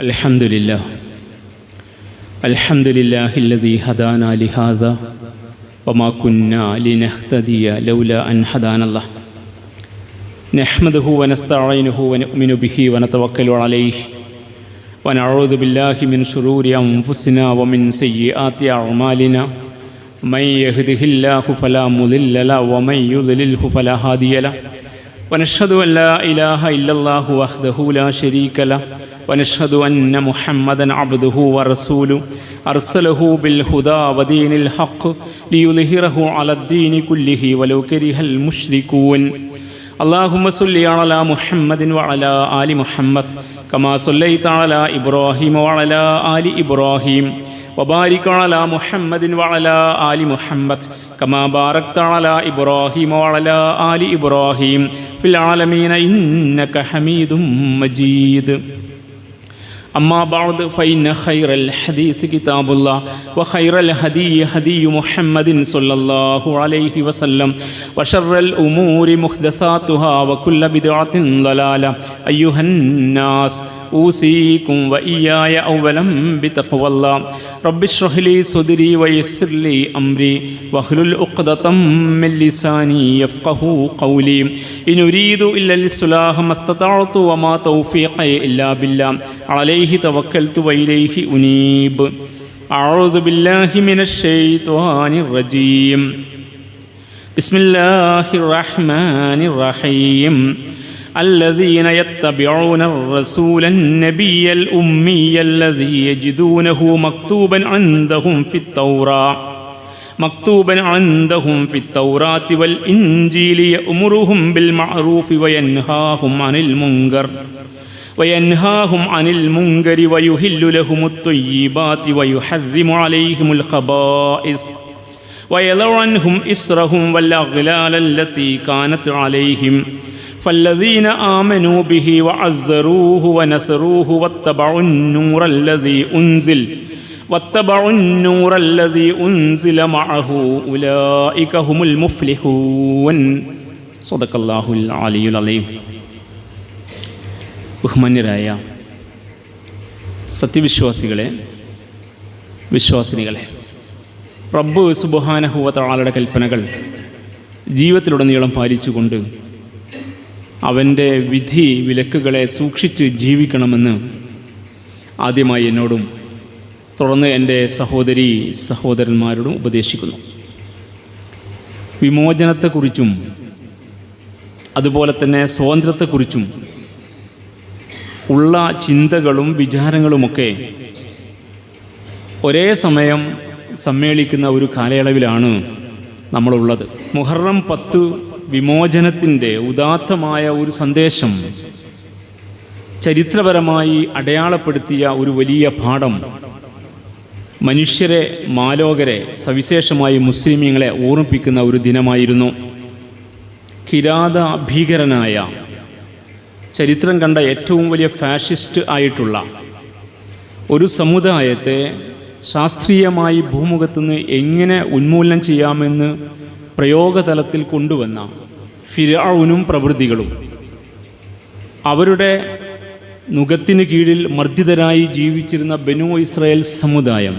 അൽഹംദുലില്ലാഹ് അൽഹംദുലില്ലാഹില്ലദീ ഹദാനാ ലിഹാദാ വമാ കുന്നാ ലിനഹ്തദിയ ലൗലാ അൻ ഹദാനല്ലാഹ് നഹ്മദുഹു വനസ്തഈനുഹു വനുഅ്മിനു ബിഹി വനതവക്കലു അലൈഹി വനഊദു ബില്ലാഹി മിൻ ശുറൂരി അൻഫുസിനാ വമിൻ സയ്യിആതി അഅ്മാലിനാ മൻ യഹ്ദിഹില്ലാഹു ഫലാ മുദില്ല ലഹു വമൻ യുദ്ലിൽഹു ഫലാ ഹാദിയ ലഹു വനശ്ഹദു അൻ ലാ ഇലാഹ ഇല്ലല്ലാഹു വഹ്ദഹു ലാ ശരീക ലഹു വനശ്ഹദു അന്ന മുഹമ്മദൻ അബ്ദുഹു വറസൂലുഹു അർസലഹു ബിൽ ഹുദാ വദീനിൽ ഹഖ് ലിയുദ്ഹിറഹു അലദ്ദീനി കുല്ലിഹി വലൗ കരിഹൽ മുശ്രികൂൻ. اللهم صل على محمد وعلى آل محمد كما صليت على إبراهيم وعلى آل إبراهيم وبارك على محمد وعلى آل محمد كما باركت على إبراهيم وعلى آل إبراهيم في العالمين إنك حميد مجيد. أما بعد فإن خير الحديث كتاب الله وخير الهدي هدي محمد صلى الله عليه وسلم وشر الأمور محدثاتها وكل بدعة ضلالة. أيها الناس أوصيكم وإياي أولا بتقوى الله. رب اشرح لي صدري ويسر لي أمري واحلل عقدة من لساني يفقهوا قولي. إن أريد إلا الإصلاح ما استطعت وما توفيقي إلا بالله عليه توكلت وإليه أنيب. أعوذ بالله من الشيطان الرجيم. بسم الله الرحمن الرحيم. الذين يتبعون الرسول النبي الأمي الذي يجدونه مكتوبا عندهم في التوراة والإنجيل يأمرهم بالمعروف وينهاهم عن المنكر ويحل لهم الطيبات ويحرم عليهم الخبائث ويضع عنهم إصرهم والأغلال التي كانت عليهم فالذين آمنوا به وعزروه ونصروه واتبعوا النور الذي أنزل معه أولئك هم المفلحون. صدق الله العلي العظيم. ബഹുമാന്യരായ സത്യവിശ്വാസികളെ, വിശ്വാസിനികളെ, റബ്ബ് സുബ്ഹാനഹു വ തആലയുടെ കൽപ്പനകൾ ജീവിതത്തിലുടനീളം പാലിച്ചുകൊണ്ട് അവൻ്റെ വിധി വിലക്കുകളെ സൂക്ഷിച്ച് ജീവിക്കണമെന്ന് ആദ്യമായി എന്നോടും തുടർന്ന് എൻ്റെ സഹോദരീ സഹോദരന്മാരോടും ഉപദേശിക്കുന്നു. വിമോചനത്തെക്കുറിച്ചും അതുപോലെ തന്നെ സ്വാതന്ത്ര്യത്തെക്കുറിച്ചും ഉള്ള ചിന്തകളും വിചാരങ്ങളുമൊക്കെ ഒരേ സമയം സമ്മേളിക്കുന്ന ഒരു കാലയളവിലാണ് നമ്മളുള്ളത്. മുഹറം 10 വിമോചനത്തിൻ്റെ ഉദാത്തമായ ഒരു സന്ദേശം ചരിത്രപരമായി അടയാളപ്പെടുത്തിയ ഒരു വലിയ പാഠം മനുഷ്യരെ, മാലോകരെ, സവിശേഷമായി മുസ്ലിമീങ്ങളെ ഓർമ്മിപ്പിക്കുന്ന ഒരു ദിനമായിരുന്നു. കിരാത ഭീകരനായ, ചരിത്രം കണ്ട ഏറ്റവും വലിയ ഫാഷിസ്റ്റ് ആയിട്ടുള്ള ഒരു സമുദായത്തെ ശാസ്ത്രീയമായി ഭൂമുഖത്തുനിന്ന് എങ്ങനെ ഉന്മൂലനം ചെയ്യാമെന്ന് പ്രയോഗതലത്തിൽ കൊണ്ടുവന്ന ഫിർഔനും പ്രവൃത്തികളും, അവരുടെ നുകത്തിന് കീഴിൽ മർദ്ദിതരായി ജീവിച്ചിരുന്ന ബനൂ ഇസ്രായേൽ സമുദായം,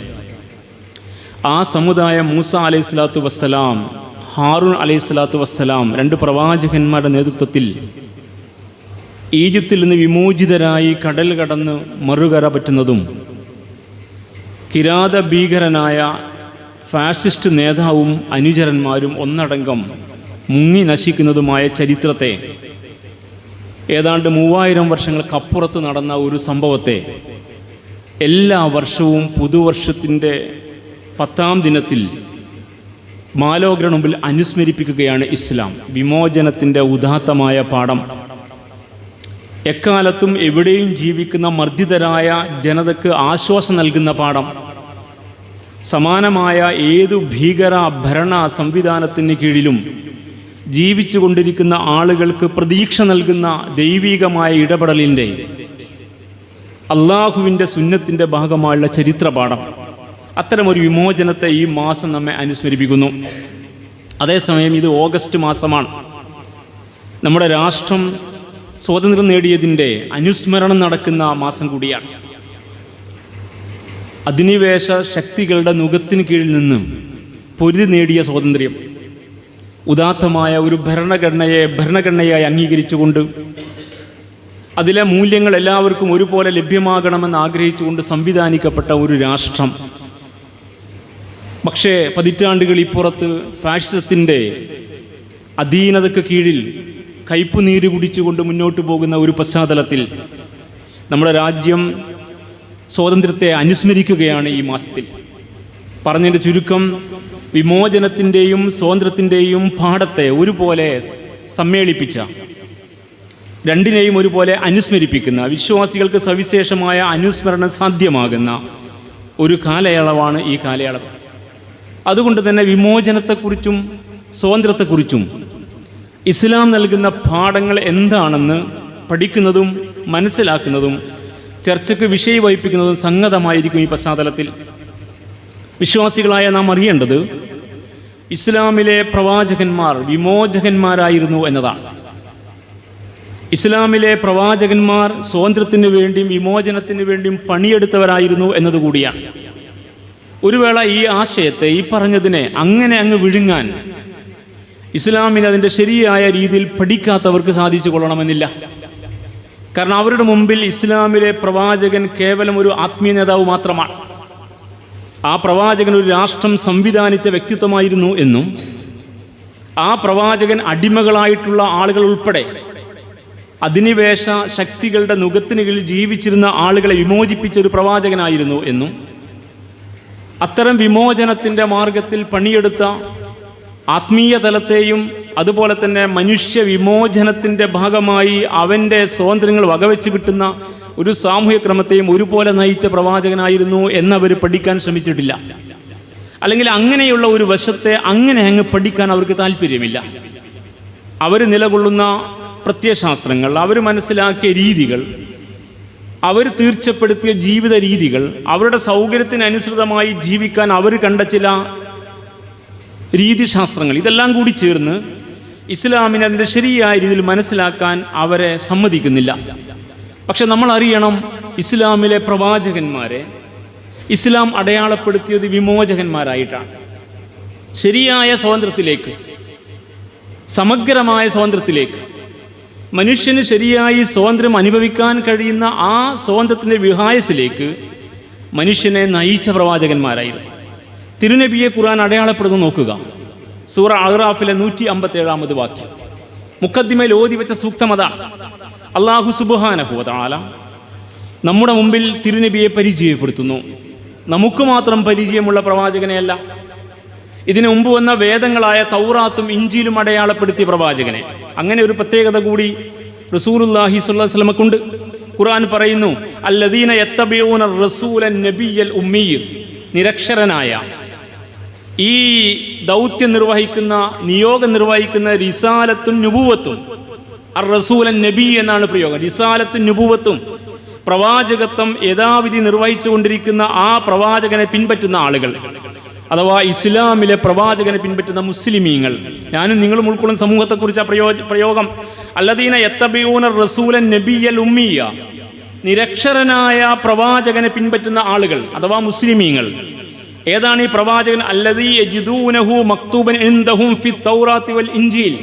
ആ സമുദായം മൂസ അലൈഹിസ്സലാത്തു വസ്സലാം, ഹാറൂൻ അലൈഹിസ്സലാത്തു വസ്സലാം 2 പ്രവാചകന്മാരുടെ നേതൃത്വത്തിൽ ഈജിപ്തിൽ നിന്ന് വിമോചിതരായി കടൽ കടന്ന് മറുകര പറ്റുന്നതും കിരാത ഭീകരനായ ഫാസിസ്റ്റ് നേതാവും അനുചരന്മാരും ഒന്നടങ്കം മുങ്ങി നശിക്കുന്നതുമായ ചരിത്രത്തെ, ഏതാണ്ട് 3000 വർഷങ്ങൾക്കപ്പുറത്ത് നടന്ന ഒരു സംഭവത്തെ എല്ലാ വർഷവും പുതുവർഷത്തിൻ്റെ 10ാം ദിനത്തിൽ മാലോകരുടെ മുമ്പിൽ അനുസ്മരിപ്പിക്കുകയാണ് ഇസ്ലാം. വിമോചനത്തിൻ്റെ ഉദാത്തമായ പാഠം, എക്കാലത്തും എവിടെയും ജീവിക്കുന്ന മർദ്ദിതരായ ജനതയ്ക്ക് ആശ്വാസം നൽകുന്ന പാഠം, സമാനമായ ഏതു ഭീകര ഭരണ സംവിധാനത്തിന് കീഴിലും ജീവിച്ചു കൊണ്ടിരിക്കുന്ന ആളുകൾക്ക് പ്രതീക്ഷ നൽകുന്ന ദൈവികമായ ഇടപെടലിൻ്റെ, അള്ളാഹുവിൻ്റെ സുന്നത്തിൻ്റെ ഭാഗമായുള്ള ചരിത്രപാഠം. അത്തരമൊരു വിമോചനത്തെ ഈ മാസം നമ്മെ അനുസ്മരിപ്പിക്കുന്നു. അതേസമയം ഇത് ഓഗസ്റ്റ് മാസമാണ്. നമ്മുടെ രാഷ്ട്രം സ്വാതന്ത്ര്യം നേടിയതിൻ്റെ അനുസ്മരണം നടക്കുന്ന മാസം കൂടിയാണ്. അധിനിവേശ ശക്തികളുടെ നുകത്തിന് കീഴിൽ നിന്ന് പൊരുതി നേടിയ സ്വാതന്ത്ര്യം, ഉദാത്തമായ ഒരു ഭരണഘടനയായി അംഗീകരിച്ചുകൊണ്ട് അതിലെ മൂല്യങ്ങൾ എല്ലാവർക്കും ഒരുപോലെ ലഭ്യമാകണമെന്ന് ആഗ്രഹിച്ചുകൊണ്ട് സംവിധാനിക്കപ്പെട്ട ഒരു രാഷ്ട്രം. പക്ഷേ പതിറ്റാണ്ടുകൾ ഇപ്പുറത്ത് ഫാഷിസത്തിൻ്റെ അധീനതയ്ക്ക് കീഴിൽ കയ്പുനീര് കുടിച്ചുകൊണ്ട് മുന്നോട്ട് പോകുന്ന ഒരു പശ്ചാത്തലത്തിൽ നമ്മുടെ രാജ്യം സ്വാതന്ത്ര്യത്തെ അനുസ്മരിക്കുകയാണ് ഈ മാസത്തിൽ. പറഞ്ഞതിൻ്റെ ചുരുക്കം, വിമോചനത്തിൻ്റെയും സ്വാതന്ത്ര്യത്തിൻ്റെയും പാഠത്തെ ഒരുപോലെ സമ്മേളിപ്പിച്ച, രണ്ടിനെയും ഒരുപോലെ അനുസ്മരിപ്പിക്കുന്ന, വിശ്വാസികൾക്ക് സവിശേഷമായ അനുസ്മരണം സാധ്യമാകുന്ന ഒരു കാലയളവാണ് ഈ കാലയളവ്. അതുകൊണ്ട് തന്നെ വിമോചനത്തെക്കുറിച്ചും സ്വാതന്ത്ര്യത്തെക്കുറിച്ചും ഇസ്ലാം നൽകുന്ന പാഠങ്ങൾ എന്താണെന്ന് പഠിക്കുന്നതും മനസ്സിലാക്കുന്നതും ചർച്ചയ്ക്ക് വിഷയവഹിപ്പിക്കുന്നതും സംഗതമായിരിക്കും ഈ പശ്ചാത്തലത്തിൽ. വിശ്വാസികളായ നാം അറിയേണ്ടത് ഇസ്ലാമിലെ പ്രവാചകന്മാർ വിമോചകന്മാരായിരുന്നു എന്നതാണ്. ഇസ്ലാമിലെ പ്രവാചകന്മാർ സ്വാതന്ത്ര്യത്തിന് വേണ്ടിയും വിമോചനത്തിന് വേണ്ടിയും പണിയെടുത്തവരായിരുന്നു എന്നതുകൂടിയാണ്. ഒരു വേള ഈ ആശയത്തെ, ഈ പറഞ്ഞതിനെ അങ്ങനെ അങ്ങ് വിഴുങ്ങാൻ ഇസ്ലാമിന് അതിൻ്റെ ശരിയായ രീതിയിൽ പഠിക്കാത്തവർക്ക് സാധിച്ചു കൊള്ളണമെന്നില്ല. കാരണം അവരുടെ മുമ്പിൽ ഇസ്ലാമിലെ പ്രവാചകൻ കേവലം ഒരു ആത്മീയ നേതാവ് മാത്രമാണ്. ആ പ്രവാചകൻ ഒരു രാഷ്ട്രം സംവിധാനിച്ച വ്യക്തിത്വമായിരുന്നു എന്നും ആ പ്രവാചകൻ അടിമകളായിട്ടുള്ള ആളുകൾ ഉൾപ്പെടെ അധിനിവേശ ശക്തികളുടെ നുകത്തിന് കീഴിൽ ജീവിച്ചിരുന്ന ആളുകളെ വിമോചിപ്പിച്ച ഒരു പ്രവാചകനായിരുന്നു എന്നും അത്തരം വിമോചനത്തിൻ്റെ മാർഗത്തിൽ പണിയെടുത്ത ആത്മീയ തലത്തെയും അതുപോലെ തന്നെ മനുഷ്യ വിമോചനത്തിൻ്റെ ഭാഗമായി അവൻ്റെ സ്വാതന്ത്ര്യങ്ങൾ വകവെച്ച് കിട്ടുന്ന ഒരു സാമൂഹ്യ ക്രമത്തെയും ഒരുപോലെ നയിച്ച പ്രവാചകനായിരുന്നു എന്നവർ പഠിക്കാൻ ശ്രമിച്ചിട്ടില്ല. അല്ലെങ്കിൽ അങ്ങനെയുള്ള ഒരു വശത്തെ അങ്ങനെ അങ്ങ് പഠിക്കാൻ അവർക്ക് താല്പര്യമില്ല. അവർ നിലകൊള്ളുന്ന പ്രത്യയശാസ്ത്രങ്ങൾ, അവർ മനസ്സിലാക്കിയ രീതികൾ, അവർ തീർച്ചപ്പെടുത്തിയ ജീവിത രീതികൾ, അവരുടെ സൗകര്യത്തിനനുസൃതമായി ജീവിക്കാൻ അവർ കണ്ട ചില രീതിശാസ്ത്രങ്ങൾ, ഇതെല്ലാം കൂടി ചേർന്ന് ഇസ്ലാമിനെ അതിൻ്റെ ശരിയായ രീതിയിൽ മനസ്സിലാക്കാൻ അവരെ സമ്മതിക്കുന്നില്ല. പക്ഷെ നമ്മൾ അറിയണം, ഇസ്ലാമിലെ പ്രവാചകന്മാരെ ഇസ്ലാം അടയാളപ്പെടുത്തിയത് വിമോചകന്മാരായിട്ടാണ്. ശരിയായ സ്വാതന്ത്ര്യത്തിലേക്ക്, സമഗ്രമായ സ്വാതന്ത്ര്യത്തിലേക്ക്, മനുഷ്യന് ശരിയായി സ്വാതന്ത്ര്യം അനുഭവിക്കാൻ കഴിയുന്ന ആ സ്വാതന്ത്ര്യത്തിൻ്റെ വിഹായസിലേക്ക് മനുഷ്യനെ നയിച്ച പ്രവാചകന്മാരായിരുന്നു. തിരുനബിയെ ഖുർആൻ അടയാളപ്പെടുന്നു നോക്കുക. സൂറ അഹ്റാഫിലെ 157 വാക്യം മുഖദ്ദിമയിൽ ഓതി വെച്ച സൂക്തം അതാണ്. അല്ലാഹു സുബ്ഹാനഹു വ തആല നമ്മുടെ മുമ്പിൽ തിരുനബിയെ പരിചയപ്പെടുത്തുന്നു. നമുക്ക് മാത്രം പരിചയമുള്ള പ്രവാചകനെയല്ല, ഇതിനു മുമ്പ് വന്ന വേദങ്ങളായ തൗറാത്തും ഇഞ്ചീലും അടയാളപ്പെടുത്തിയ പ്രവാചകനെ. അങ്ങനെ ഒരു പ്രത്യേകത കൂടി റസൂലുള്ളാഹി സ്വല്ലല്ലാഹു അലൈഹി വസല്ലമക്കുണ്ട്. ഖുർആൻ പറയുന്നു, അല്ലദീന യത്തബിഊന റസൂലൻ നബിയ്യൽ ഉമ്മി, നിരക്ഷരനായ ഈ ദൗത്യം നിർവഹിക്കുന്ന, നിയോഗം നിർവഹിക്കുന്ന റിസാലത്തും നുബുവത്തും, അർ റസൂലൻ നബി എന്നാണ് പ്രയോഗം. റിസാലത്തും നുബുവത്തും, പ്രവാചകത്വം യഥാവിധി നിർവഹിച്ചുകൊണ്ടിരിക്കുന്ന ആ പ്രവാചകനെ പിൻപറ്റുന്ന ആളുകൾ, അഥവാ ഇസ്ലാമിലെ പ്രവാചകനെ പിൻപറ്റുന്ന മുസ്ലിമീങ്ങൾ, ഞാനും നിങ്ങളും ഉൾക്കൊള്ളുന്ന സമൂഹത്തെക്കുറിച്ച് ആ പ്രയോഗം. അല്ലദീന യത്തബിഊന റസൂലൻ നബിയ്യൽ ഉമ്മിയ, നിരക്ഷരനായ പ്രവാചകനെ പിൻപറ്റുന്ന ആളുകൾ അഥവാ മുസ്ലിമീങ്ങൾ. ഏതാണ് ഈ പ്രവാചകൻ? അല്ലദീ യജിദൂനഹു മക്തൂബൻ ഇൻദഹും ഫി തൗറാത്തി വൽ ഇൻജീൽ.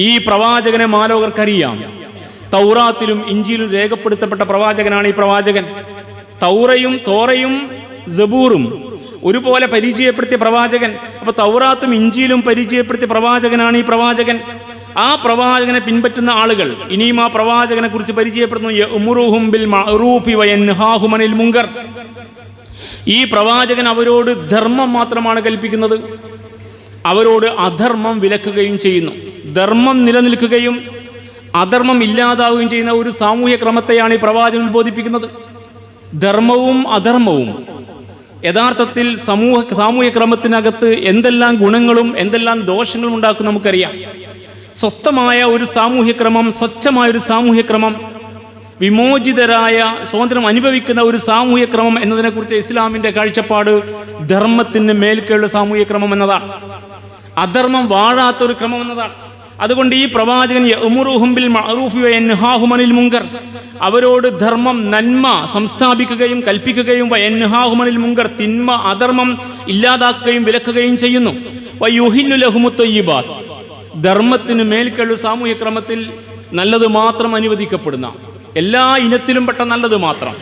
ഈ പ്രവാചകനെ മാലോകർക്കറിയാം. തൗറാത്തിലും ഇഞ്ചിയിലും രേഖപ്പെടുത്തപ്പെട്ട പ്രവാചകനാണ് ഈ പ്രവാചകൻ. തോറയും സബൂറും ഒരുപോലെ പരിചയപ്പെടുത്തിയ പ്രവാചകൻ. അപ്പോൾ തൗറാത്തും ഇഞ്ചിയിലും പരിചയപ്പെടുത്തിയ പ്രവാചകനാണ് ഈ പ്രവാചകൻ. ആ പ്രവാചകനെ പിൻപറ്റുന്ന ആളുകൾ ഇനിയും ആ പ്രവാചകനെ കുറിച്ച് പരിചയപ്പെടുന്നു. യഅ്മുറുഹും ബിൽ മഅറൂഫി വയൻഹാഹും അനിൽ മുൻകർ. ഈ പ്രവാചകൻ അവരോട് ധർമ്മം മാത്രമാണ് കൽപ്പിക്കുന്നത്, അവരോട് അധർമ്മം വിലക്കുകയും ചെയ്യുന്നു. ധർമ്മം നിലനിൽക്കുകയും അധർമ്മം ഇല്ലാതാവുകയും ചെയ്യുന്ന ഒരു സാമൂഹ്യ ക്രമത്തെയാണ് ഈ പ്രവാചകൻ ഉത്ബോധിപ്പിക്കുന്നത്. ധർമ്മവും അധർമ്മവും യഥാർത്ഥത്തിൽ സാമൂഹ്യ ക്രമത്തിനകത്ത് എന്തെല്ലാം ഗുണങ്ങളും എന്തെല്ലാം ദോഷങ്ങളും ഉണ്ടാക്കും നമുക്കറിയാം. സ്വസ്ഥമായ ഒരു സാമൂഹ്യക്രമം, സ്വച്ഛമായൊരു സാമൂഹ്യക്രമം, വിമോചിതരായ സ്വാതന്ത്ര്യം അനുഭവിക്കുന്ന ഒരു സാമൂഹ്യക്രമം എന്നതിനെക്കുറിച്ച് ഇസ്ലാമിൻ്റെ കാഴ്ചപ്പാട് ധർമ്മത്തിന് മേൽക്കുള്ള സാമൂഹ്യക്രമം എന്നതാണ്. അധർമ്മം വാഴാത്തൊരു ക്രമം എന്നതാണ്. അതുകൊണ്ട് ഈ പ്രവാചകൻ യഅ്മുറുഹും ബിൽ മഅറൂഫി വയൻഹാഹും അനിൽ മുങ്കർ, അവരോട് ധർമ്മം നന്മ സംസ്ഥാപിക്കുകയും കൽപ്പിക്കുകയും വയൻഹാഹും അനിൽ മുങ്കർ തിന്മ അധർമ്മം ഇല്ലാതാക്കുകയും വിലക്കുകയും ചെയ്യുന്നു. വയുഹില്ലു ലഹുമുത് ത്വയ്യിബാത്ത്, ധർമ്മത്തിന് മേൽക്കുള്ള സാമൂഹ്യ ക്രമത്തിൽ നല്ലത് മാത്രം അനുവദിക്കപ്പെടുന്ന എല്ലാ ഇനത്തിലും പെട്ട നല്ലത് മാത്രം.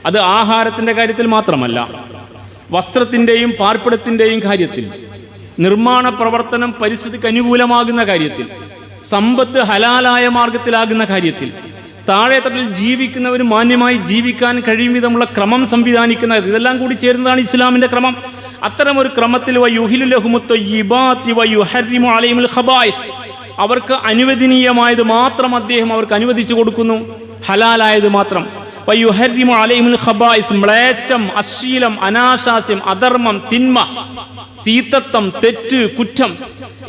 അത് ആഹാരത്തിൻ്റെ കാര്യത്തിൽ മാത്രമല്ല, വസ്ത്രത്തിൻ്റെയും പാർപ്പിടത്തിൻ്റെയും കാര്യത്തിൽ, നിർമ്മാണ പ്രവർത്തനം പരിസ്ഥിതിക്ക് അനുകൂലമാകുന്ന കാര്യത്തിൽ, സമ്പത്ത് ഹലാലായ മാർഗത്തിലാകുന്ന കാര്യത്തിൽ, താഴെത്തട്ടിൽ ജീവിക്കുന്നവർ മാന്യമായി ജീവിക്കാൻ കഴിയും വിധമുള്ള ക്രമം സംവിധാനിക്കുന്ന, ഇതെല്ലാം കൂടി ചേരുന്നതാണ് ഇസ്ലാമിൻ്റെ ക്രമം. അത്തരമൊരു ക്രമത്തിൽ വയുഹിലു ലഹുമുത് ത്വയ്യിബാത്തി വയുഹർരിമു അലൈഹിമുൽ ഖബായിസ്, അവർക്ക് അനുവദനീയമായത് മാത്രം അദ്ദേഹം അവർക്ക് അനുവദിച്ചു കൊടുക്കുന്നു, ഹലാലായത് മാത്രം. വയുഹർരിമു അലൈഹിമുൽ ഖബായിസ്, മ്ലേച്ഛം, അശ്ലീലം, അനാശാസ്യം, അധർമ്മം, തിന്മ, ചീത്തത്വം, തെറ്റ്, കുറ്റം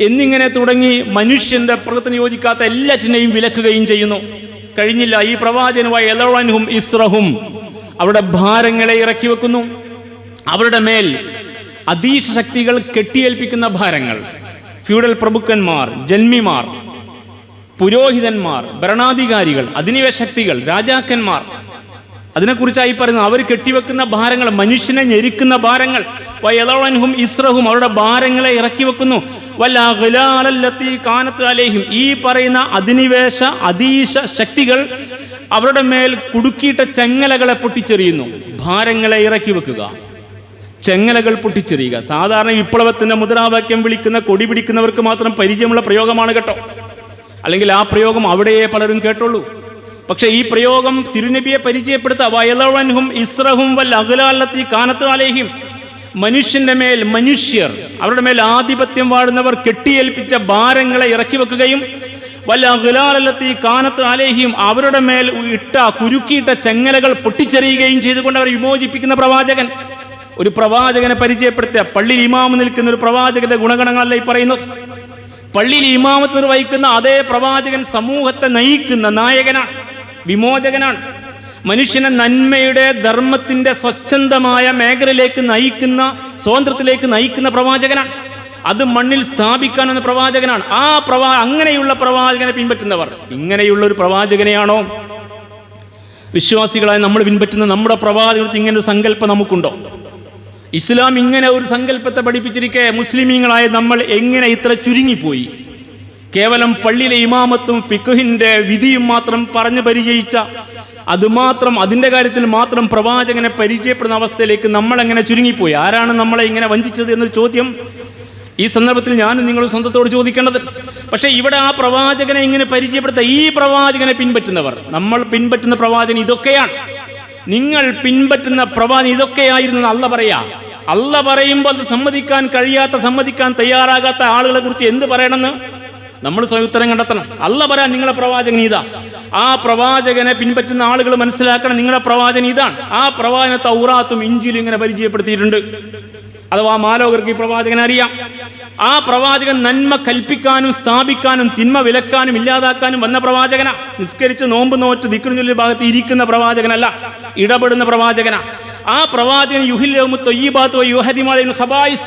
എന്നിങ്ങനെ തുടങ്ങി മനുഷ്യന്റെ പ്രകൃതിന് യോജിക്കാത്ത എല്ലാറ്റിനെയും വിലക്കുകയും ചെയ്യുന്നു. കഴിഞ്ഞില്ല, ഈ പ്രവാചകൻ വയലഅൻഹും ഇസ്റഹും, അവരുടെ ഭാരങ്ങളെ ഇറക്കി വെക്കുന്നു. അവരുടെ മേൽ അതീശ ശക്തികൾ കെട്ടിയേൽപ്പിക്കുന്ന ഭാരങ്ങൾ, ഫ്യൂഡൽ പ്രഭുക്കന്മാർ, ജന്മിമാർ, പുരോഹിതന്മാർ, ഭരണാധികാരികൾ, അധിനിവേശ ശക്തികൾ, രാജാക്കന്മാർ, അതിനെക്കുറിച്ചായി പറയുന്നത് അവർ കെട്ടിവെക്കുന്ന ഭാരങ്ങൾ, മനുഷ്യനെ ഞെരുക്കുന്ന ഭാരങ്ങൾ. വയലഅൻഹും ഇസ്റഹും, അവരുടെ ഭാരങ്ങളെ ഇറക്കി വെക്കുന്നു. വൽഅഗ്ലാലല്ലത്തി കാനത് അലൈഹിം, ഈ പറയുന്ന അധിനിവേശ അതീശ ശക്തികൾ അവരുടെ മേൽ കുടുക്കിയിട്ട ചെങ്ങലകളെ പൊട്ടിച്ചെറിയുന്നു. ഭാരങ്ങളെ ഇറക്കി വെക്കുക, ചെങ്ങലകൾ പൊട്ടിച്ചെറിയുക. സാധാരണ വിപ്ലവത്തിന്റെ മുദ്രാവാക്യം വിളിക്കുന്ന, കൊടി പിടിക്കുന്നവർക്ക് മാത്രം പരിചയമുള്ള പ്രയോഗമാണ് കേട്ടോ. അല്ലെങ്കിൽ ആ പ്രയോഗം അവിടെയേ പലരും കേട്ടുള്ളൂ. പക്ഷെ ഈ പ്രയോഗം തിരുനബിയെ പരിചയപ്പെടുത്ത വയലഅൻഹും ഇസ്റഹും വൽഅഗ്ലാലല്ലത്തി കാനത് അലൈഹിം, മനുഷ്യന്റെ മേൽ, മനുഷ്യർ അവരുടെ മേൽ ആധിപത്യം വാഴുന്നവർ കെട്ടിയേൽപ്പിച്ച ഭാരങ്ങളെ ഇറക്കി വെക്കുകയും വൽഅഗ്ലാലല്ലത്തി കാനത് അലൈഹിം, അവരുടെ മേൽ ഇട്ട കുരുക്കിയിട്ട ചെങ്ങലകൾ പൊട്ടിച്ചെറിയുകയും ചെയ്തുകൊണ്ട് അവരെ വിമോചിപ്പിക്കുന്ന പ്രവാചകൻ. ഒരു പ്രവാചകനെ പരിചയപ്പെടുത്തുക. പള്ളിയിൽ ഇമാമ് നിൽക്കുന്ന ഒരു പ്രവാചകന്റെ ഗുണഗണങ്ങളല്ല ഈ പറയുന്നത്. പള്ളിയിൽ ഇമാമത്ത് നിർവഹിക്കുന്ന അതേ പ്രവാചകൻ സമൂഹത്തെ നയിക്കുന്ന നായകനാണ്, വിമോചകനാണ്. മനുഷ്യനെ നന്മയുടെ, ധർമ്മത്തിന്റെ സ്വച്ഛന്തമായ മേഖലയിലേക്ക് നയിക്കുന്ന, സ്വാതന്ത്ര്യത്തിലേക്ക് നയിക്കുന്ന പ്രവാചകനാണ്. അത് മണ്ണിൽ സ്ഥാപിക്കാനെന്ന പ്രവാചകനാണ്. അങ്ങനെയുള്ള പ്രവാചകനെ പിൻപറ്റുന്നവർ, ഇങ്ങനെയുള്ള ഒരു പ്രവാചകനെയാണോ വിശ്വാസികളായി നമ്മൾ പിൻപറ്റുന്ന? നമ്മുടെ പ്രവാചകർക്ക് ഇങ്ങനെ ഒരു സങ്കല്പം നമുക്കുണ്ടോ? ഇസ്ലാം ഇങ്ങനെ ഒരു സങ്കല്പത്തെ പഠിപ്പിച്ചിരിക്കെ മുസ്ലിമീങ്ങളായ നമ്മൾ എങ്ങനെ ഇത്ര ചുരുങ്ങിപ്പോയി? കേവലം പള്ളിയിലെ ഇമാമത്തും ഫിഖ്ഹിന്റെ വിധിയും മാത്രം പറഞ്ഞു പരിചയിച്ച, അതുമാത്രം, അതിൻ്റെ കാര്യത്തിൽ മാത്രം പ്രവാചകനെ പരിചയപ്പെടുന്ന അവസ്ഥയിലേക്ക് നമ്മൾ എങ്ങനെ ചുരുങ്ങിപ്പോയി? ആരാണ് നമ്മളെ ഇങ്ങനെ വഞ്ചിച്ചത് എന്നൊരു ചോദ്യം ഈ സന്ദർഭത്തിൽ ഞാനും നിങ്ങൾ സ്വന്തത്തോട് ചോദിക്കേണ്ടത്. പക്ഷേ ഇവിടെ ആ പ്രവാചകനെ ഇങ്ങനെ പരിചയപ്പെടുത്ത ഈ പ്രവാചകനെ പിൻപറ്റുന്നവർ, നമ്മൾ പിൻപറ്റുന്ന പ്രവാചകൻ ഇതൊക്കെയാണ്, നിങ്ങൾ പിൻപറ്റുന്ന പ്രവാചകൻ ഇതൊക്കെയായിരുന്നു അല്ല പറയാ. അല്ല പറയുമ്പോൾ അത് സമ്മതിക്കാൻ കഴിയാത്ത, സമ്മതിക്കാൻ തയ്യാറാകാത്ത ആളുകളെ കുറിച്ച് എന്ത് പറയണമെന്ന് നമ്മൾ സ്വയം ഉത്തരം കണ്ടെത്തണം. അല്ല പറയാൻ നിങ്ങളുടെ പ്രവാചകൻ ഇതാ. ആ പ്രവാചകനെ പിൻപറ്റുന്ന ആളുകൾ മനസ്സിലാക്കണം, നിങ്ങളുടെ പ്രവാചകൻ ഇതാണ്. ആ പ്രവാചകനെ തൗറാത്തും ഇഞ്ചിലും ഇങ്ങനെ പരിചയപ്പെടുത്തിയിട്ടുണ്ട്. അഥവാ മാലോകർക്ക് ഈ പ്രവാചകനെ അറിയാം. ആ പ്രവാചകൻ നന്മ കൽപ്പിക്കാനും സ്ഥാപിക്കാനും തിന്മ വിലക്കാനും ഇല്ലാതാക്കാനും വന്ന പ്രവാചകനാ. നിസ്കരിച്ച് നോമ്പ് നോറ്റ് ദിക്റ് ചൊല്ലിയ ഭാഗത്ത് ഇരിക്കുന്ന പ്രവാചകനല്ല, ഇടപെടുന്ന പ്രവാചകനാ. ആ പ്രവാചകൻ യുഹില്ലു ലഹുമുത് ത്വയ്യിബാത്ത് വയുഹർരിമു അലൈഹിമുൽ ഖബായിസ്,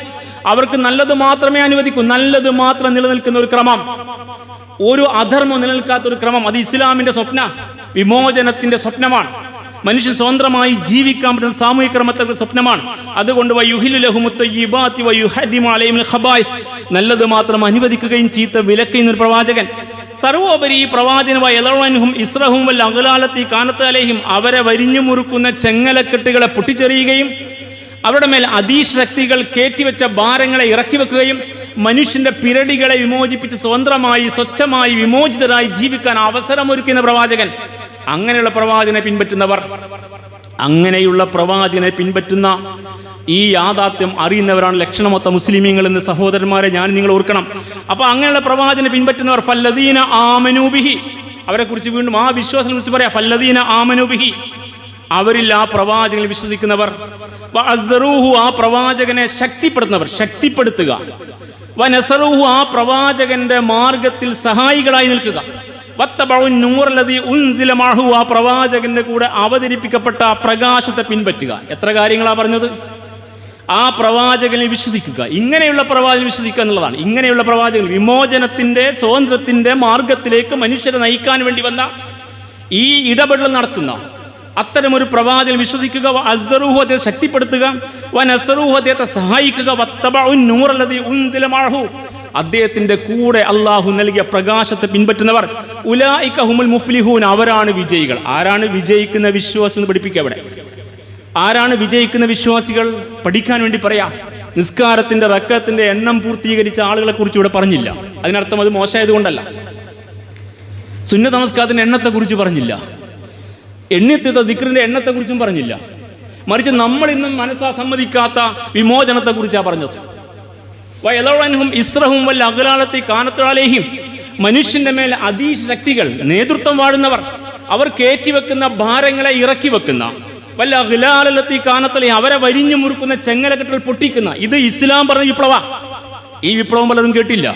അവർക്ക് നല്ലത് മാത്രമേ അനുവദിക്കൂ, നല്ലത് മാത്രം നിലനിൽക്കുന്ന ഒരു ക്രമം, ഒരു അധർമ്മം നിലനിൽക്കാത്ത ഒരു ക്രമം. അത് ഇസ്ലാമിന്റെ സ്വപ്ന, വിമോചനത്തിന്റെ സ്വപ്നമാണ്. മനുഷ്യൻ സ്വതന്ത്രമായി ജീവിക്കാൻ പറ്റുന്ന സാമൂഹിക ക്രമത്തിന്റെ സ്വപ്നമാണ്. അതുകൊണ്ട് വയുഹില്ലു ലഹുമുത് ത്വയ്യിബാത്തി വയുഹർരിമു അലൈഹിമുൽ ഖബായിസ്, നല്ലത് മാത്രം അനുവദിക്കുകയും ചീത്ത വിലക്കുന്ന ഒരു പ്രവാചകൻ. സർവോപരി ഈ പ്രവാചകൻ വയലഅൻഹും ഇസ്റഹും വൽഅഗ്ലാലത്തി കാനത് അലൈഹിം, അവരെ വരിഞ്ഞു മുറുക്കുന്ന ചെങ്ങലക്കെട്ടുകളെ പൊട്ടിച്ചെറിയുകയും അവരുടെ മേൽ അതീശ ശക്തികൾ കയറ്റിവെച്ച ഭാരങ്ങളെ ഇറക്കി വെക്കുകയും മനുഷ്യന്റെ പിരടികളെ വിമോചിപ്പിച്ച് സ്വതന്ത്രമായി, സ്വച്ഛമായി, വിമോചിതരായി ജീവിക്കാൻ അവസരമൊരുക്കുന്ന പ്രവാചകൻ. അങ്ങനെയുള്ള പ്രവാചകനെ പിൻപറ്റുന്നവർ, അങ്ങനെയുള്ള പ്രവാചകനെ പിൻപറ്റുന്ന ഈ യാഥാർത്ഥ്യം അറിയുന്നവരാണ് ലക്ഷണമൊത്ത മുസ്ലിമീങ്ങൾ എന്ന് സഹോദരന്മാരെ ഞാൻ നിങ്ങൾ ഓർക്കണം. അപ്പൊ അങ്ങനെയുള്ള പ്രവാചകനെ പിൻപറ്റുന്നവർ ഫല്ലദീന ആമനൂ ബിഹി, അവരെ കുറിച്ച് വീണ്ടും ആ വിശ്വാസത്തെ കുറിച്ച് പറയാം. ഫല്ലദീന ആമനൂ ബിഹി, അവരിൽ ആ പ്രവാചകനെ വിശ്വസിക്കുന്നവർ. വഅസ്റൂഹു, ആ പ്രവാചകനെ ശക്തിപ്പെടുത്തുന്നവർ, ശക്തിപ്പെടുത്തുക. വനസറൂഹു, ആ പ്രവാചകന്റെ മാർഗത്തിൽ സഹായികളായി നിൽക്കുക. വത്തബഉൻ നൂറല്ലദീ ഉൻസില മഅഹു, ആ പ്രവാചകന്റെ കൂടെ അവതരിപ്പിക്കപ്പെട്ട പ്രകാശത്തെ പിൻപറ്റുക. എത്ര കാര്യങ്ങളാ പറഞ്ഞത്? ആ പ്രവാചകനെ വിശ്വസിക്കുക. ഇങ്ങനെയുള്ള പ്രവാചകനെ വിശ്വസിക്കുക എന്നുള്ളതാണ്. ഇങ്ങനെയുള്ള പ്രവാചകൻ വിമോചനത്തിൻ്റെ സ്വാതന്ത്ര്യത്തിൻ്റെ മാർഗത്തിലേക്ക് മനുഷ്യരെ നയിക്കാൻ വേണ്ടി വന്ന ഈ ഇടപെടൽ നടത്തുന്ന അത്തരമൊരു പ്രവാചകൻ വിശ്വസിക്കുക. അസ്സറൂഹു അദ്ദേഹത്തെ ശക്തിപ്പെടുത്തുക, വനസ്സറൂഹു അദ്ദേഹത്തെ സഹായിക്കുക, വത്തബഉ നൂറല്ലദീ ഉൻസില മഅഹു അദ്ദേഹത്തിന്റെ കൂടെ അള്ളാഹു നൽകിയ പ്രകാശത്തെ പിൻപറ്റുന്നവർ ഉലൈക ഹുമുൽ മുഫ്ലിഹൂൻ അവരാണ് വിജയികൾ. ആരാണ് വിജയിക്കുന്ന വിശ്വാസം എന്ന് പഠിപ്പിക്കുക. അവിടെ ആരാണ് വിജയിക്കുന്ന വിശ്വാസികൾ പഠിക്കാൻ വേണ്ടി പറയാം. നിസ്കാരത്തിന്റെ റക്അത്തിന്റെ എണ്ണം പൂർത്തീകരിച്ച ആളുകളെ കുറിച്ച് ഇവിടെ പറഞ്ഞില്ല. അതിനർത്ഥം അത് മോശമായതുകൊണ്ടല്ല. സുന്നത്ത് നമസ്കാരത്തിന്റെ എണ്ണത്തെക്കുറിച്ച് പറഞ്ഞില്ല. എണ്ണിത്തീർത്ത ദിക്റിന്റെ എണ്ണത്തെക്കുറിച്ചും പറഞ്ഞില്ല. മറിച്ച് നമ്മൾ ഇന്നും മനസ്സാ സമ്മതിക്കാത്ത വിമോചനത്തെക്കുറിച്ചാണ് പറഞ്ഞത്. വയലവൻഹും ഇസ്രഹും വല്ല അഗലാലത്തി കാനത്തുഅലൈഹിം മനുഷ്യന്റെ മേൽ അതീശ ശക്തികൾ നേതൃത്വം വാഴുന്നവർ അവർ കയറ്റിവെക്കുന്ന ഭാരങ്ങളെ ഇറക്കി വെക്കുന്ന വല്ല അഗലാലത്തി കാനത്തുഅലൈഹിം അവരെ വരിഞ്ഞു മുറുക്കുന്ന ചെങ്ങലക്കെട്ടുകൾ പൊട്ടിക്കുന്ന ഇത് ഇസ്ലാം പറഞ്ഞ വിപ്ലവ. ഈ വിപ്ലവം പലതും കേട്ടില്ല.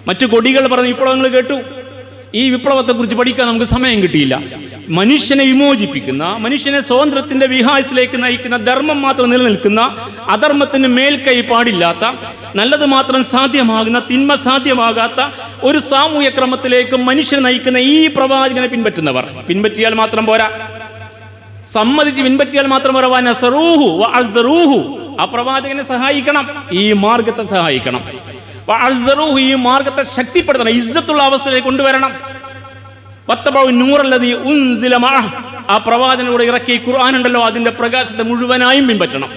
മറ്റു കൊടികൾ പറഞ്ഞ വിപ്ലവങ്ങൾ കേട്ടു. ഈ വിപ്ലവത്തെക്കുറിച്ച് പഠിക്കാൻ നമുക്ക് സമയം കിട്ടിയില്ല. മനുഷ്യനെ വിമോചിപ്പിക്കുന്ന, മനുഷ്യനെ സ്വാതന്ത്ര്യത്തിന്റെ വിഹാസിലേക്ക് നയിക്കുന്ന, ധർമ്മം മാത്രം നിലനിൽക്കുന്ന, അധർമ്മത്തിന് മേൽക്കൈ പാടില്ലാത്ത, നല്ലത് മാത്രം സാധ്യമാകുന്ന, തിന്മ സാധ്യമാകാത്ത ഒരു സാമൂഹ്യ ക്രമത്തിലേക്ക് മനുഷ്യനെ നയിക്കുന്ന ഈ പ്രവാചകനെ പിൻപറ്റുന്നവർ പിൻപറ്റിയാൽ മാത്രം പോരാ, സമ്മതിച്ച് പിൻപറ്റിയാൽ മാത്രം പോരാ. വനസറൂഹു വഅസ്സറൂഹു ആ പ്രവാചകനെ സഹായിക്കണം, ഈ മാർഗത്തെ സഹായിക്കണം. വഅസ്സറൂഹു ഈ മാർഗത്തെ ശക്തിപ്പെടുത്തണം, ഇസ്സത്തുള്ള അവസ്ഥയിലേക്ക് കൊണ്ടുവരണം. വത്തബഉ നൂറല്ലദീ ഉൻസില മഅഹു ആ പ്രവാചകനോട് ഇറക്കിയ ഖുർആൻ ഉണ്ടല്ലോ അതിന്റെ പ്രകാശത്തെ മുഴുവനായും പിൻപറ്റണം.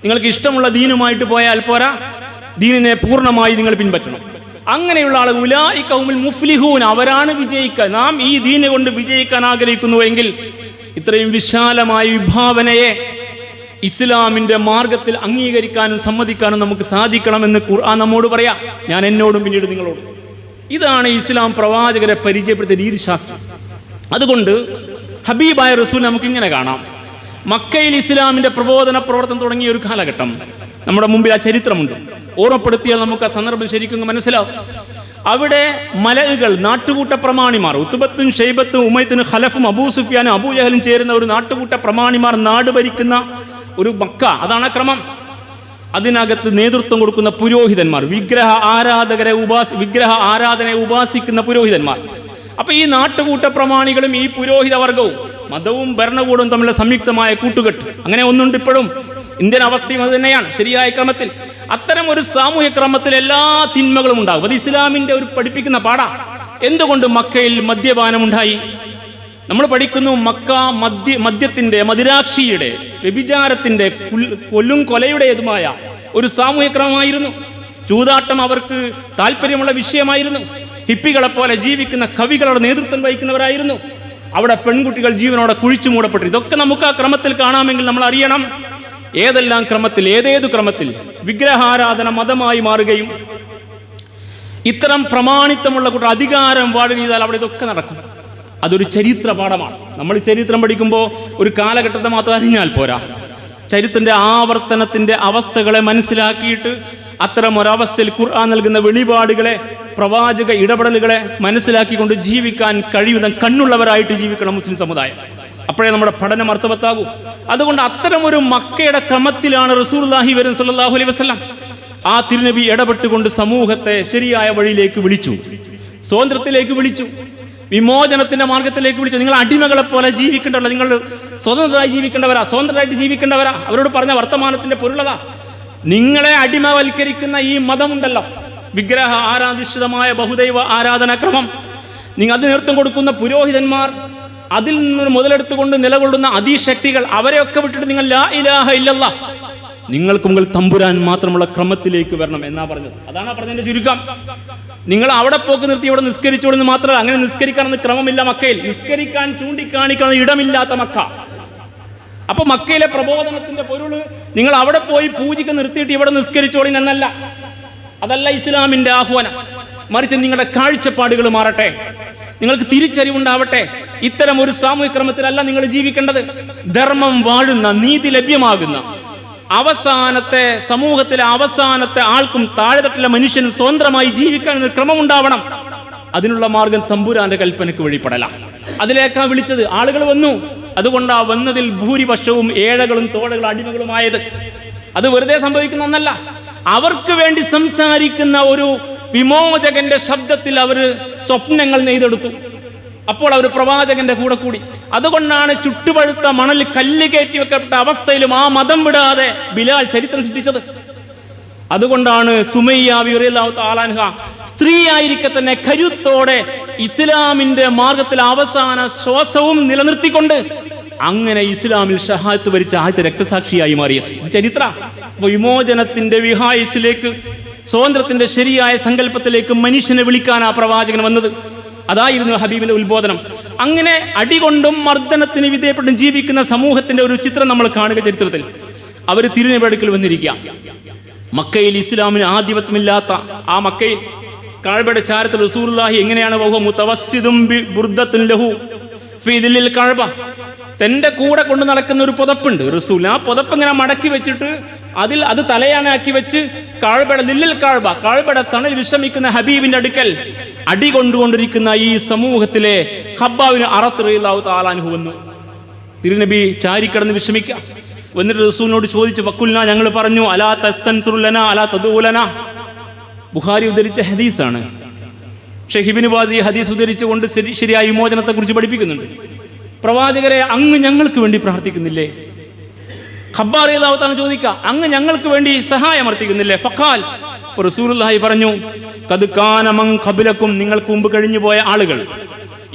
നിങ്ങൾക്ക് ഇഷ്ടമുള്ള ദീനുമായിട്ട് പോയാൽ പോരാ, ദീനിനെ പൂർണ്ണമായി നിങ്ങൾ പിൻപറ്റണം. അങ്ങനെയുള്ള ആളുകൾ ഉലൈക ഹുമുൽ മുഫ്ലിഹൂൻ അവരാണ് വിജയിക്കുക. നാം ഈ ദീനെ കൊണ്ട് വിജയിക്കാൻ ആഗ്രഹിക്കുന്നുവെങ്കിൽ ഇത്രയും വിശാലമായ വിഭാവനയെ ഇസ്ലാമിന്റെ മാർഗത്തിൽ അംഗീകരിക്കാനും സമ്മതിക്കാനും നമുക്ക് സാധിക്കണമെന്ന് ഖുർആൻ നമ്മോട് പറയാം. ഞാൻ എന്നോടും പിന്നീട് നിങ്ങളോടും. ഇതാണ് ഇസ്ലാം പ്രവാചകരെ പരിചയപ്പെടുത്തിയ രീതിശാസ്ത്രം. അതുകൊണ്ട് ഹബീബായ റസൂൽ നമുക്കിങ്ങനെ കാണാം. മക്കയിൽ ഇസ്ലാമിന്റെ പ്രബോധന പ്രവർത്തനം തുടങ്ങിയ ഒരു കാലഘട്ടം നമ്മുടെ മുമ്പിൽ ആ ചരിത്രമുണ്ട്. ഓർമ്മപ്പെടുത്തിയാൽ നമുക്ക് ആ സന്ദർഭം ശരിക്കും മനസ്സിലാവും. അവിടെ മലകൾ, നാട്ടുകൂട്ട പ്രമാണിമാർ, ഉത്ബത്തും ഷൈബത്തും ഉമൈത്തും ഖലഫും അബൂ സുഫിയാനും അബൂജഹലും ചേരുന്ന ഒരു നാട്ടുകൂട്ട പ്രമാണിമാർ നാട് ഭരിക്കുന്ന ഒരു മക്ക. അതാണ് ക്രമം. അതിനകത്ത് നേതൃത്വം കൊടുക്കുന്ന പുരോഹിതന്മാർ, വിഗ്രഹ ആരാധനയെ ഉപാസിക്കുന്ന പുരോഹിതന്മാർ. അപ്പൊ ഈ നാട്ടുകൂട്ട പ്രമാണികളും ഈ പുരോഹിത വർഗവും മതവും ഭരണകൂടവും തമ്മിലുള്ള സംയുക്തമായ കൂട്ടുകെട്ട് അങ്ങനെ ഒന്നുണ്ട്. ഇപ്പോഴും ഇന്ത്യൻ അവസ്ഥയും അത് തന്നെയാണ്. ശരിയായ ക്രമത്തിൽ അത്തരം ഒരു സാമൂഹ്യ ക്രമത്തിൽ എല്ലാ തിന്മകളും ഉണ്ടാകും. അത് ഇസ്ലാമിന്റെ ഒരു പഠിപ്പിക്കുന്ന പാഠാ. എന്തുകൊണ്ട് മക്കയിൽ മദ്യപാനം ഉണ്ടായി? നമ്മൾ പഠിക്കുന്നു മക്ക മദ്യത്തിന്റെ, മദിരാക്ഷിയുടെ, വ്യഭിചാരത്തിന്റെ, കൊല്ലും കൊലയുടേതുമായ ഒരു സാമൂഹ്യ ക്രമമായിരുന്നു. ചൂതാട്ടം അവർക്ക് താല്പര്യമുള്ള വിഷയമായിരുന്നു. ഹിപ്പികളെ പോലെ ജീവിക്കുന്ന കവികളുടെ നേതൃത്വം വഹിക്കുന്നവരായിരുന്നു. അവിടെ പെൺകുട്ടികൾ ജീവനോടെ കുഴിച്ചു മൂടപ്പെട്ടു. ഇതൊക്കെ നമുക്ക് ആ ക്രമത്തിൽ കാണാമെങ്കിൽ നമ്മൾ അറിയണം ഏതെല്ലാം ക്രമത്തിൽ, ഏതേതു ക്രമത്തിൽ വിഗ്രഹാരാധന മതമായി മാറുകയും ഇത്തരം പ്രമാണിത്വമുള്ള കൂട്ടർ അധികാരം വാഴുക ചെയ്താൽ അവിടെ ഇതൊക്കെ നടക്കും. അതൊരു ചരിത്ര പാഠമാണ്. നമ്മൾ ചരിത്രം പഠിക്കുമ്പോൾ ഒരു കാലഘട്ടത്തെ മാത്രം അറിഞ്ഞാൽ പോരാ. ചരിത്രത്തിന്റെ ആവർത്തനത്തിന്റെ അവസ്ഥകളെ മനസ്സിലാക്കിയിട്ട് അത്തരം ഒരവസ്ഥയിൽ ഖുർആൻ നൽകുന്ന വെളിപാടുകളെ, പ്രവാചക ഇടപെടലുകളെ മനസ്സിലാക്കിക്കൊണ്ട് ജീവിക്കാൻ കഴിയുന്ന കണ്ണുള്ളവരായിട്ട് ജീവിക്കണം മുസ്ലിം സമുദായം. അപ്പോഴേ നമ്മുടെ പഠനം അർത്ഥവത്താകൂ. അതുകൊണ്ട് അത്തരം ഒരു മക്കയുടെ ക്രമത്തിലാണ് റസൂലുള്ളാഹി വരുന്നത് സ്വല്ലല്ലാഹു അലൈഹി വസല്ലം. ആ തിരുനബി ഇടപെട്ടുകൊണ്ട് സമൂഹത്തെ ശരിയായ വഴിയിലേക്ക് വിളിച്ചു, സ്വാതന്ത്ര്യത്തിലേക്ക് വിളിച്ചു, വിമോചനത്തിന്റെ മാർഗത്തിലേക്ക് വിളിച്ചു. നിങ്ങൾ അടിമകളെ പോലെ ജീവിക്കേണ്ടവല്ല, നിങ്ങൾ സ്വതന്ത്രരായി ജീവിക്കേണ്ടവരാ, സ്വതന്ത്രരായിട്ട് ജീവിക്കേണ്ടവരാ. അവരോട് പറഞ്ഞ വർത്തമാനത്തിന്റെ പൊരുളതാ. നിങ്ങളെ അടിമവൽക്കരിക്കുന്ന ഈ മതമുണ്ടല്ലോ, വിഗ്രഹ ആരാധിഷ്ഠിതമായ ബഹുദൈവ ആരാധനാക്രമം, നിങ്ങൾ അത് നേതൃത്വം കൊടുക്കുന്ന പുരോഹിതന്മാർ, അതിൽ നിന്ന് മുതലെടുത്തുകൊണ്ട് നിലകൊള്ളുന്ന അതിശക്തികൾ, അവരെയൊക്കെ വിട്ടിട്ട് നിങ്ങൾ ലാ ഇലാഹ ഇല്ലല്ലാഹ്, നിങ്ങൾക്ക് മുമ്പിൽ തമ്പുരാൻ മാത്രമുള്ള ക്രമത്തിലേക്ക് വരണം എന്നാ പറഞ്ഞത്. അതാണ് പറഞ്ഞതിന്റെ ചുരുക്കം. നിങ്ങൾ അവിടെ പോക്ക് നിർത്തി ഇവിടെ നിസ്കരിച്ചോളെന്ന് മാത്രമല്ല, അങ്ങനെ നിസ്കരിക്കാനൊന്നും ക്രമമില്ല മക്കയിൽ. നിസ്കരിക്കാൻ ചൂണ്ടിക്കാണിക്കാൻ ഇടമില്ലാത്ത മക്ക. അപ്പൊ മക്കയിലെ പ്രബോധനത്തിന്റെ പൊരുള് നിങ്ങൾ അവിടെ പോയി പൂജിക്ക് നിർത്തിയിട്ട് ഇവിടെ നിസ്കരിച്ചോളിൻ എന്നല്ല. അതല്ല ഇസ്ലാമിന്റെ ആഹ്വാനം. മറിച്ച് നിങ്ങളുടെ കാഴ്ചപ്പാടുകൾ മാറട്ടെ, നിങ്ങൾക്ക് തിരിച്ചറിവുണ്ടാവട്ടെ. ഇത്തരം ഒരു സാമൂഹ്യ ക്രമത്തിലല്ല നിങ്ങൾ ജീവിക്കേണ്ടത്. ധർമ്മം വാഴുന്ന, നീതി ലഭ്യമാകുന്ന, അവസാനത്തെ സമൂഹത്തിലെ അവസാനത്തെ ആൾക്കും താഴെത്തട്ടിലെ മനുഷ്യനും സ്വതന്ത്രമായി ജീവിക്കാൻ ക്രമമുണ്ടാവണം. അതിനുള്ള മാർഗം തമ്പുരാന്റെ കൽപ്പനയ്ക്ക് വഴിപ്പെടല. അതിലേക്കാ വിളിച്ചത്. ആളുകൾ വന്നു. അതുകൊണ്ടാ വന്നതിൽ ഭൂരിപക്ഷവും ഏഴകളും തോഴകളും അടിമകളുമായത്. അത് വെറുതെ സംഭവിക്കുന്ന ഒന്നല്ല. അവർക്ക് വേണ്ടി സംസാരിക്കുന്ന ഒരു വിമോചകന്റെ ശബ്ദത്തിൽ അവർ സ്വപ്നങ്ങൾ നെയ്തെടുത്തു. അപ്പോൾ അവർ പ്രവാചകന്റെ കൂടെ കൂടി. അതുകൊണ്ടാണ് ചുട്ടുപഴുത്ത മണൽ കല്ല് കയറ്റി വെക്കപ്പെട്ട അവസ്ഥയിലും ആ മതം വിടാതെ ബിലാൽ ചരിത്രം സൃഷ്ടിച്ചത്. അതുകൊണ്ടാണ് സുമയ്യ റളിയല്ലാഹു തആല അൻഹ സ്ത്രീ ആയിരിക്കെ തന്നെ കരുത്തോടെ ഇസ്ലാമിന്റെ മാർഗത്തിൽ അവസാന ശ്വാസവും നിലനിർത്തിക്കൊണ്ട് അങ്ങനെ ഇസ്ലാമിൽ ഷഹാദത്ത് വരിച്ച ആദ്യത്തെ രക്തസാക്ഷിയായി മാറിയത്. ഇത് ചരിത്ര. അപ്പോൾ വിമോചനത്തിന്റെ വിഹായസിലേക്ക്, സ്വാതന്ത്ര്യത്തിന്റെ ശരിയായ സങ്കല്പത്തിലേക്ക് മനുഷ്യനെ വിളിക്കാൻ ആ പ്രവാചകൻ വന്നത്. അതായിരുന്നു ഹബീബിന്റെ ഉത്ബോധനം. അങ്ങനെ അടികൊണ്ടും മർദ്ദനത്തിന് വിധേയപ്പെട്ടും ജീവിക്കുന്ന സമൂഹത്തിന്റെ ഒരു ചിത്രം നമ്മൾ കാണുക ചരിത്രത്തിൽ. അവർ തിരുനബിയുടെ അടുക്കൽ വന്നിരിക്കുക. മക്കയിൽ ഇസ്ലാമിന് ആധിപത്യമില്ലാത്ത ആ മക്കയിൽ കഅബയുടെ ചാരത്തിൽ റസൂലുള്ളാഹി എങ്ങനെയാണ് വഹു മുതവസ്സിദും ബി ബുർദത്തുൻ ലഹു ഫീ ദില്ലിൽ കഅബ, തന്റെ കൂടെ കൊണ്ട് നടക്കുന്ന ഒരു പുതപ്പുണ്ട് റസൂൽ. ആ പുതപ്പ് ഇങ്ങനെ മടക്കി വെച്ചിട്ട് അത് തലയാണാക്കി വെച്ച് കഅബയുടെ ദില്ലിൽ കഅബയുടെ തണൽ വിശ്രമിക്കുന്ന ഹബീബിന്റെ അടുക്കൽ അടി കൊണ്ടുകൊണ്ടിരിക്കുന്ന ഈ സമൂഹത്തിലെ ഖബ്ബാബിന് അറത്ത് റളിയല്ലാഹു തആല അൻഹു വന്നു. തിരുനബി ചാരിക്കടന്ന് വിശ്രമിക്കുക. എന്നിട്ട് റസൂലിനോട് ചോദിച്ചു, വക്കുൽന, ഞങ്ങൾ പറഞ്ഞു, അലാ തസ്തൻസുറു ലനാ അലാ തദഉ ലനാ. ബുഖാരി ഉദ്ധരിച്ച ഹദീസാണ്. ഷെയ്ഖ് ഇബ്നു ബാസ് ഹദീസ് ഉദ്ധരിച്ചുകൊണ്ട് ശരിയായ വിമോചനത്തെ കുറിച്ച് പഠിപ്പിക്കുന്നുണ്ട്. പ്രവാചകരെ, അങ്ങ് ഞങ്ങൾക്ക് വേണ്ടി പ്രാർത്ഥിക്കുന്നില്ലേ? ഖബ്ബാർ റളിയല്ലാഹു തആല ചോദിക്കുക, അങ്ങ് ഞങ്ങൾക്ക് വേണ്ടി സഹായം അർത്ഥിക്കുന്നില്ലേ? ഫഖാൽ, റസൂലുള്ളാഹി പറഞ്ഞു, ഖദ് കാന മൻ ഖബ്ലകും, നിങ്ങൾക്ക് മുമ്പ് കഴിഞ്ഞു പോയ ആളുകൾ,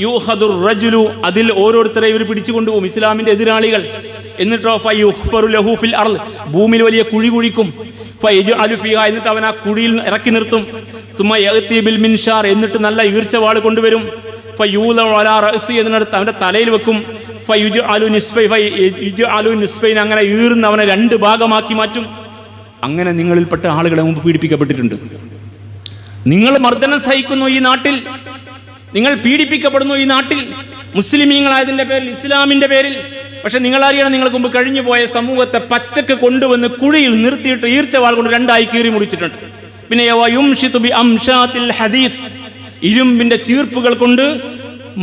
യൂഖദുർ റജുലു, അതിൽ ഓരോരുത്തരെ ഇവർ പിടിച്ചുകൊണ്ടുപോകും, ഇസ്ലാമിന്റെ എതിരാളികൾ. എന്നിട്ടോ ഫയുഖ്ഫറു ലഹു ഫിൽ അർള്, ഭൂമിയിൽ വലിയ കുഴി കുഴിക്കും. ഫയജ്അലു ഫീഹാ, എന്നിട്ട് അവൻ ആ കുഴിയിൽ ഇറക്കി നിർത്തും. സുമ്മ യഅതി ബിൽ മിൻഷാർ, എന്നിട്ട് നല്ല ഈർച്ചവാൾ കൊണ്ടുവരും. ഫയൂലഉ അലാ റഅസി, എന്നിട്ട് അവന്റെ തലയിൽ വെക്കും. ഫയുജ്അലു നിസ്ഫൈൻ, അങ്ങനെ ഈർന്ന് അവനെ രണ്ട് ഭാഗമാക്കി മാറ്റും. അങ്ങനെ നിങ്ങളിൽപ്പെട്ട ആളുകളെ മുമ്പ് പീഡിപ്പിക്കപ്പെട്ടിട്ടുണ്ട്. നിങ്ങൾ മർദ്ദനം സഹിക്കുന്നു ഈ നാട്ടിൽ, നിങ്ങൾ പീഡിപ്പിക്കപ്പെടുന്നു ഈ നാട്ടിൽ, മുസ്ലിമീങ്ങളായതിന്റെ പേരിൽ, ഇസ്ലാമിന്റെ പേരിൽ. പക്ഷെ നിങ്ങൾ അറിയണം, നിങ്ങൾക്ക് മുമ്പ് കഴിഞ്ഞു പോയ സമൂഹത്തെ പച്ചക്ക് കൊണ്ടുവന്ന് കുഴിയിൽ നിർത്തിയിട്ട് ഈർച്ചവാൾ കൊണ്ട് രണ്ടായി കീറി മുറിച്ചിട്ടുണ്ട്. പിന്നെ ഇരുമ്പിന്റെ ചീർപ്പുകൾ കൊണ്ട്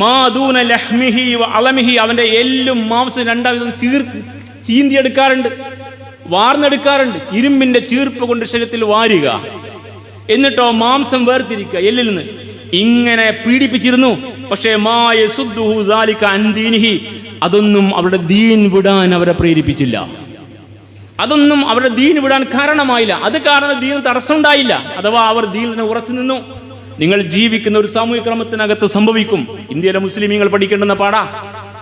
മാദൂന ലഹ്മിഹി വ അലമിഹി, അവന്റെ എല്ലും മാംസം രണ്ടാവിധം ചീന്തിയെടുക്കാറുണ്ട്, വാർന്നെടുക്കാറുണ്ട്. ഇരുമ്പിന്റെ ചീർപ്പ് കൊണ്ട് ശരീരത്തിൽ വാരുക, എന്നിട്ടോ മാംസം വേർതിരിക്കുക എല്ലിൽ നിന്ന്. ഇങ്ങനെ പീഡിപ്പിച്ചിരുന്നു. പക്ഷേ അതൊന്നും അവരുടെ ദീൻ വിടാൻ അവരെ പ്രേരിപ്പിച്ചില്ല. അതൊന്നും അവരുടെ ദീൻ വിടാൻ കാരണമായില്ല. അത് കാരണം ദീൻ തടസ്സമുണ്ടായില്ല. അഥവാ അവർ ദീനിനെ ഉറച്ചു നിന്നു. നിങ്ങൾ ജീവിക്കുന്ന ഒരു സാമൂഹിക ക്രമത്തിനകത്ത് സംഭവിക്കും. ഇന്ത്യയിലെ മുസ്ലിമീങ്ങൾ പഠിക്കേണ്ടുന്ന പാഠ.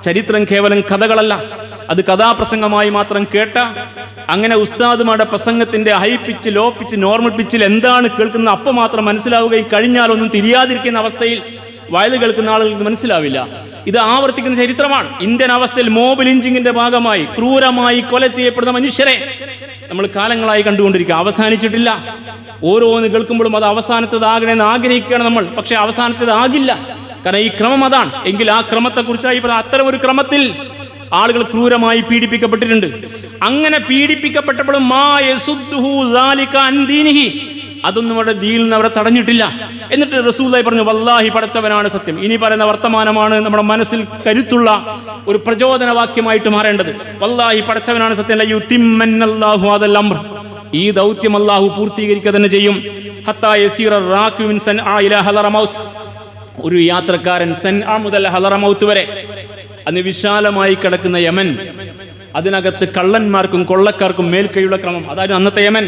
ചരിത്രം കേവലം കഥകളല്ല, അത് കഥാപ്രസംഗമായി മാത്രം കേട്ട, അങ്ങനെ ഉസ്താദുമാരുടെ പ്രസംഗത്തിന്റെ high pitch, low pitch, normal പിച്ചിൽ എന്താണ് കേൾക്കുന്നത് അപ്പം മാത്രം മനസ്സിലാവുകയും കഴിഞ്ഞാലൊന്നും തിരിയാതിരിക്കുന്ന അവസ്ഥയിൽ വയല് കേൾക്കുന്ന ആളുകൾക്ക് മനസ്സിലാവില്ല. ഇത് ആവർത്തിക്കുന്ന ചരിത്രമാണ്. ഇന്ത്യൻ അവസ്ഥയിൽ മോബ് ലിഞ്ചിങ്ങിന്റെ ഭാഗമായി ക്രൂരമായി കൊല ചെയ്യപ്പെടുന്ന മനുഷ്യരെ നമ്മൾ കാലങ്ങളായി കണ്ടുകൊണ്ടിരിക്കുക. അവസാനിച്ചിട്ടില്ല. ഓരോന്ന് കേൾക്കുമ്പോഴും അത് അവസാനത്തേതാകണമെന്ന് ആഗ്രഹിക്കുകയാണ് നമ്മൾ. പക്ഷെ അവസാനത്തേതാകില്ല. കാരണം ഈ ക്രമം അതാണ്. എങ്കിൽ ആ ക്രമത്തെക്കുറിച്ചായി അത്തരം ഒരു ക്രമത്തിൽ ആളുകൾ ക്രൂരമായി പീഡിപ്പിക്കപ്പെട്ടിട്ടുണ്ട്. അങ്ങനെ പീഡിപ്പിക്കപ്പെട്ടപ്പോഴും അതൊന്നും അവരുടെ ദീനിൽ നിന്ന് അവരെ തടഞ്ഞിട്ടില്ല. എന്നിട്ട് റസൂലുള്ളാഹി പറഞ്ഞു, വല്ലാഹി പടച്ചവനാണ് സത്യം. ഇനി പറയുന്ന വർത്തമാനമാണ് നമ്മുടെ മനസ്സിൽ കരുത്തുള്ള ഒരു പ്രചോദനവാക്യമായിട്ട് മാറേണ്ടത്. വല്ലാഹി പടച്ചവനാണ് സത്യം, ലയുതിമ്മന്നല്ലാഹു അദൽ അംർ, ഈ ദൗത്യം അല്ലാഹു പൂർത്തീകരിക്കുക തന്നെ ചെയ്യും. ഹത്താ യസീറ റാകിബു മിൻ സൻആ ഇലാ ഹളറമൗത്ത്, ഒരു യാത്രക്കാരൻ സൻആ മുതൽ ഹളറമൗത്ത് വരെ, അന്ന് വിശാലമായി കിടക്കുന്ന യമൻ, അതിനകത്ത് കള്ളന്മാർക്കും കൊള്ളക്കാർക്കും മേൽക്കൈയുള്ള ക്രമം, അതായത് അന്നത്തെ യമൻ.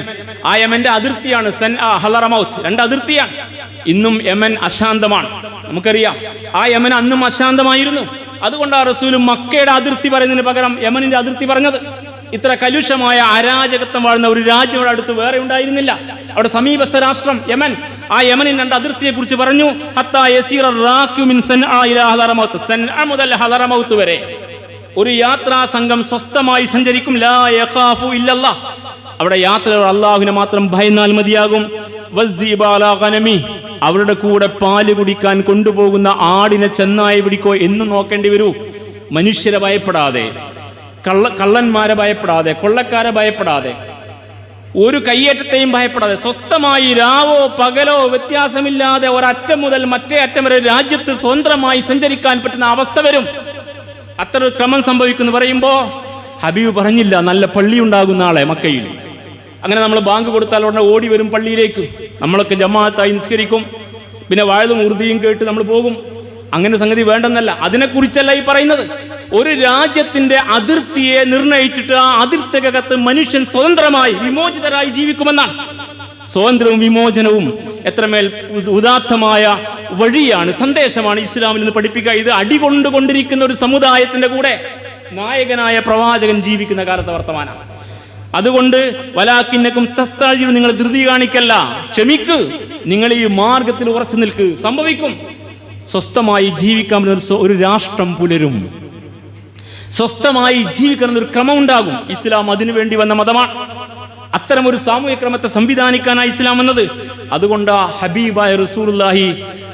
ആ യമന്റെ അതിർത്തിയാണ് സൻആ ഹളറമൗത്ത്, രണ്ട് അതിർത്തിയാണ്. ഇന്നും യമൻ അശാന്തമാണ്, നമുക്കറിയാം. ആ യമൻ അന്നും അശാന്തമായിരുന്നു. അതുകൊണ്ടാണ് റസൂൽ മക്കയുടെ അതിർത്തി പറയുന്നതിന് പകരം യമനിന്റെ അതിർത്തി പറഞ്ഞത്. ഇത്ര കലുഷമായ അരാജകത്വം വാഴുന്ന ഒരു രാജ്യം അവിടെ അടുത്ത് വേറെ ഉണ്ടായിരുന്നില്ല. അവിടെ സമീപസ്ഥ രാഷ്ട്രം യമൻ. ആ യമനിൽ രണ്ട് അതിർത്തിയെ കുറിച്ച് പറഞ്ഞു. ഹത്താ യസീറ റാകിബു മിൻ സൻആ ഇലാ ഹളറമൗത്ത്, സൻആ മുതൽ ഹളറമൗത്ത് വരെ ഒരു യാത്രാ സംഘം സ്വസ്ഥമായി സഞ്ചരിക്കും. ലാ യഖാഫു ഇല്ലല്ലാഹ്, അവിടെ യാത്രകൾ അള്ളാഹുവിനെ മാത്രം ഭയന്നാൽ മതിയാകും. വസ്ദിബാലാ ഗനമി, അവരുടെ കൂടെ പാല് കുടിക്കാൻ കൊണ്ടുപോകുന്ന ആടിനെ ചെന്നായി പിടിക്കോ എന്ന് നോക്കേണ്ടി വരൂ. മനുഷ്യരെ ഭയപ്പെടാതെ, കള്ളന്മാരെ ഭയപ്പെടാതെ, കൊള്ളക്കാരെ ഭയപ്പെടാതെ, ഒരു കയ്യേറ്റത്തെയും ഭയപ്പെടാതെ, സ്വസ്ഥമായി രാവോ പകലോ വ്യത്യാസമില്ലാതെ ഒരറ്റം മുതൽ മറ്റേ അറ്റം വരെ രാജ്യത്ത് സ്വതന്ത്രമായി സഞ്ചരിക്കാൻ പറ്റുന്ന അവസ്ഥ വരും. അത്ര ക്രമം സംഭവിക്കുന്നു പറയുമ്പോൾ ഹബീബ് പറഞ്ഞില്ല നല്ല പള്ളി ഉണ്ടാകുന്ന ആളെ മക്കയിൽ. അങ്ങനെ നമ്മൾ ബാങ്ക് കൊടുത്താൽ ഉടനെ ഓടി വരും പള്ളിയിലേക്ക്. നമ്മളൊക്കെ ജമാഅത്തായി നിസ്കരിക്കും. പിന്നെ വാഴതും ഉറുദിയും കേട്ട് നമ്മൾ പോകും. അങ്ങനെ സംഗതി വേണ്ടെന്നല്ല, അതിനെക്കുറിച്ചല്ല ഈ പറയുന്നത്. ഒരു രാജ്യത്തിന്റെ അതിർത്തിയെ നിർണയിച്ചിട്ട് ആ അതിർത്തിക്കകത്ത് മനുഷ്യൻ സ്വതന്ത്രമായി വിമോചിതരായി ജീവിക്കുമെന്നാണ്. സ്വാതന്ത്ര്യവും വിമോചനവും എത്രമേൽ ഉദാത്തമായ വഴിയാണ്, സന്ദേശമാണ് ഇസ്ലാമിൽ നിന്ന് പഠിപ്പിക്കുക. ഇത് അടികൊണ്ടുകൊണ്ടിരിക്കുന്ന ഒരു സമുദായത്തിന്റെ കൂടെ നായകനായ പ്രവാചകൻ ജീവിക്കുന്ന കാലത്തെ വർത്തമാനമാണ്. അതുകൊണ്ട് വലാക്കിന്നക്കും തസ്താജിൽ, നിങ്ങൾ ധൃതി കാണിക്കല്ല, ക്ഷമിക്ക്, നിങ്ങൾ ഈ മാർഗത്തിൽ ഉറച്ചു നിൽക്ക്. സംഭവിക്കും, സ്വസ്ഥമായി ജീവിക്കാൻ ഒരു രാഷ്ട്രം പുലരും, സ്വസ്ഥമായി ജീവിക്കണം ഒരു ക്രമം ഉണ്ടാകും. ഇസ്ലാം അതിനു വേണ്ടി വന്ന മതമാണ്. അത്തരം ഒരു സാമൂഹ്യ ക്രമത്തെ സംവിധാനിക്കാനാണ് ഇസ്ലാം എന്നത്. അതുകൊണ്ട് ഹബീബായ റസൂലുള്ളാഹി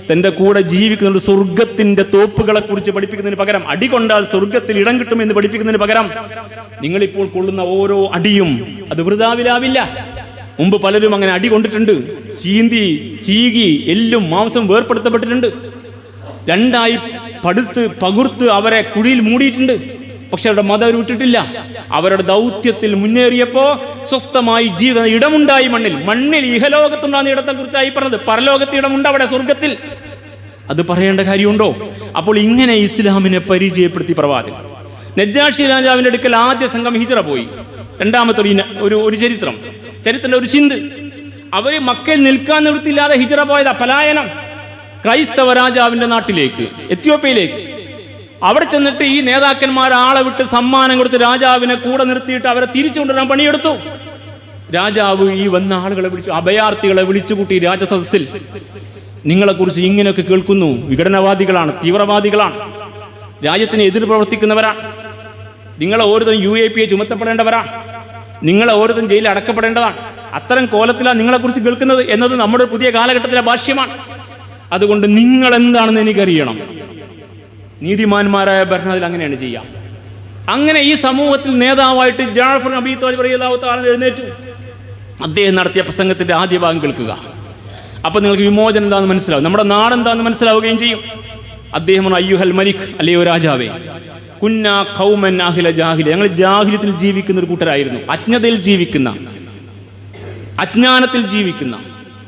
തന്റെ കൂടെ ജീവിക്കുന്ന സ്വർഗത്തിന്റെ തോപ്പുകളെ കുറിച്ച് പഠിപ്പിക്കുന്നതിന് പകരം, അടികൊണ്ടാൽ സ്വർഗത്തിൽ ഇടം കിട്ടുമെന്ന് പഠിപ്പിക്കുന്നതിന് പകരം, നിങ്ങളിപ്പോൾ കൊള്ളുന്ന ഓരോ അടിയും അത് വൃഥാവിലാവില്ല. മുമ്പ് പലരും അങ്ങനെ അടി കൊണ്ടിട്ടുണ്ട്. ചീന്തി ചീകി എല്ലും മാംസം വേർപ്പെടുത്തപ്പെട്ടിട്ടുണ്ട്. രണ്ടായി പകുർത്ത് അവരെ കുഴിയിൽ മൂടിയിട്ടുണ്ട്. പക്ഷെ അവരുടെ മതം അവർ വിട്ടിട്ടില്ല. അവരുടെ ദൗത്യത്തിൽ മുന്നേറിയപ്പോ സ്വസ്ഥമായി ജീവിത ഇടമുണ്ടായി. മണ്ണിൽ ഇഹലോകത്തുണ്ടാകുന്ന ഇടത്തെ കുറിച്ചായി പറഞ്ഞത്. പരലോകത്ത് ഇടമുണ്ട് അവിടെ, സ്വർഗത്തിൽ. അത് പറയേണ്ട കാര്യമുണ്ടോ? അപ്പോൾ ഇങ്ങനെ ഇസ്ലാമിനെ പരിചയപ്പെടുത്തി പ്രവാചകൻ. നജ്ജാഷി രാജാവിന്റെ അടുക്കൽ ആദ്യ സംഘം ഹിജ്റ പോയി. രണ്ടാമത്തെ ഒരു ചരിത്രത്തിന്റെ ഒരു ചിന്ത്. അവര് മക്കയിൽ നിൽക്കാൻ നിവൃത്തിയില്ലാതെ ഹിജ്റ പോയതാ, പലായനം. ക്രൈസ്തവ രാജാവിന്റെ നാട്ടിലേക്ക്, എത്യോപ്യയിലേക്ക്. അവിടെ ചെന്നിട്ട് ഈ നേതാക്കന്മാർ ആളെ വിട്ട് സമ്മാനം കൊടുത്ത് രാജാവിനെ കൂടെ നിർത്തിയിട്ട് അവരെ തിരിച്ചു കൊണ്ടുവരാൻ പണിയെടുത്തു. രാജാവ് ഈ വന്ന ആളുകളെ വിളിച്ചു, അഭയാർത്ഥികളെ വിളിച്ചുകൂട്ടി രാജസദസ്സിൽ. നിങ്ങളെക്കുറിച്ച് ഇങ്ങനെയൊക്കെ കേൾക്കുന്നു, വിഘടനവാദികളാണ്, തീവ്രവാദികളാണ്, രാജ്യത്തിന് എതിർ പ്രവർത്തിക്കുന്നവരാണ്, നിങ്ങളെ ഓരോരുത്തരും UAP ചുമത്തപ്പെടേണ്ടവരാണ്, നിങ്ങളെ ഓരോരുത്തരും ജയിലിൽ അടക്കപ്പെടേണ്ടതാണ്. അത്തരം കോലത്തിലാണ് നിങ്ങളെക്കുറിച്ച് കേൾക്കുന്നത് എന്നത് നമ്മുടെ പുതിയ കാലഘട്ടത്തിലെ ഭാഷ്യമാണ്. അതുകൊണ്ട് നിങ്ങൾ എന്താണെന്ന് എനിക്കറിയണം. നീതിമാന്മാരായ ഭരണത്തിൽ അങ്ങനെയാണ് ചെയ്യാം. അങ്ങനെ ഈ സമൂഹത്തിൽ നേതാവായിട്ട് ജാഫർ നബി ത്വാലിബ് റളിയല്ലാഹു തആല എഴുന്നേറ്റു. അദ്ദേഹം നടത്തിയ പ്രസംഗത്തിന്റെ ആദ്യ ഭാഗം കേൾക്കുക. അപ്പൊ നിങ്ങൾക്ക് വിമോചനം എന്താണെന്ന് മനസ്സിലാവും, നമ്മുടെ നാടെന്താണെന്ന് മനസ്സിലാവുകയും ചെയ്യും. അദ്ദേഹം അയ്യുഹൽ മലിക്, അല്ലയോ രാജാവേ, കുന്നാ ഖൗമൻ അഹ്ല ജാഹിലിയ, ഞങ്ങൾ ജാഹിലിയത്തിൽ ജീവിക്കുന്ന ഒരു കൂട്ടരായിരുന്നു. അജ്ഞതയിൽ ജീവിക്കുന്ന, അജ്ഞാനത്തിൽ ജീവിക്കുന്ന,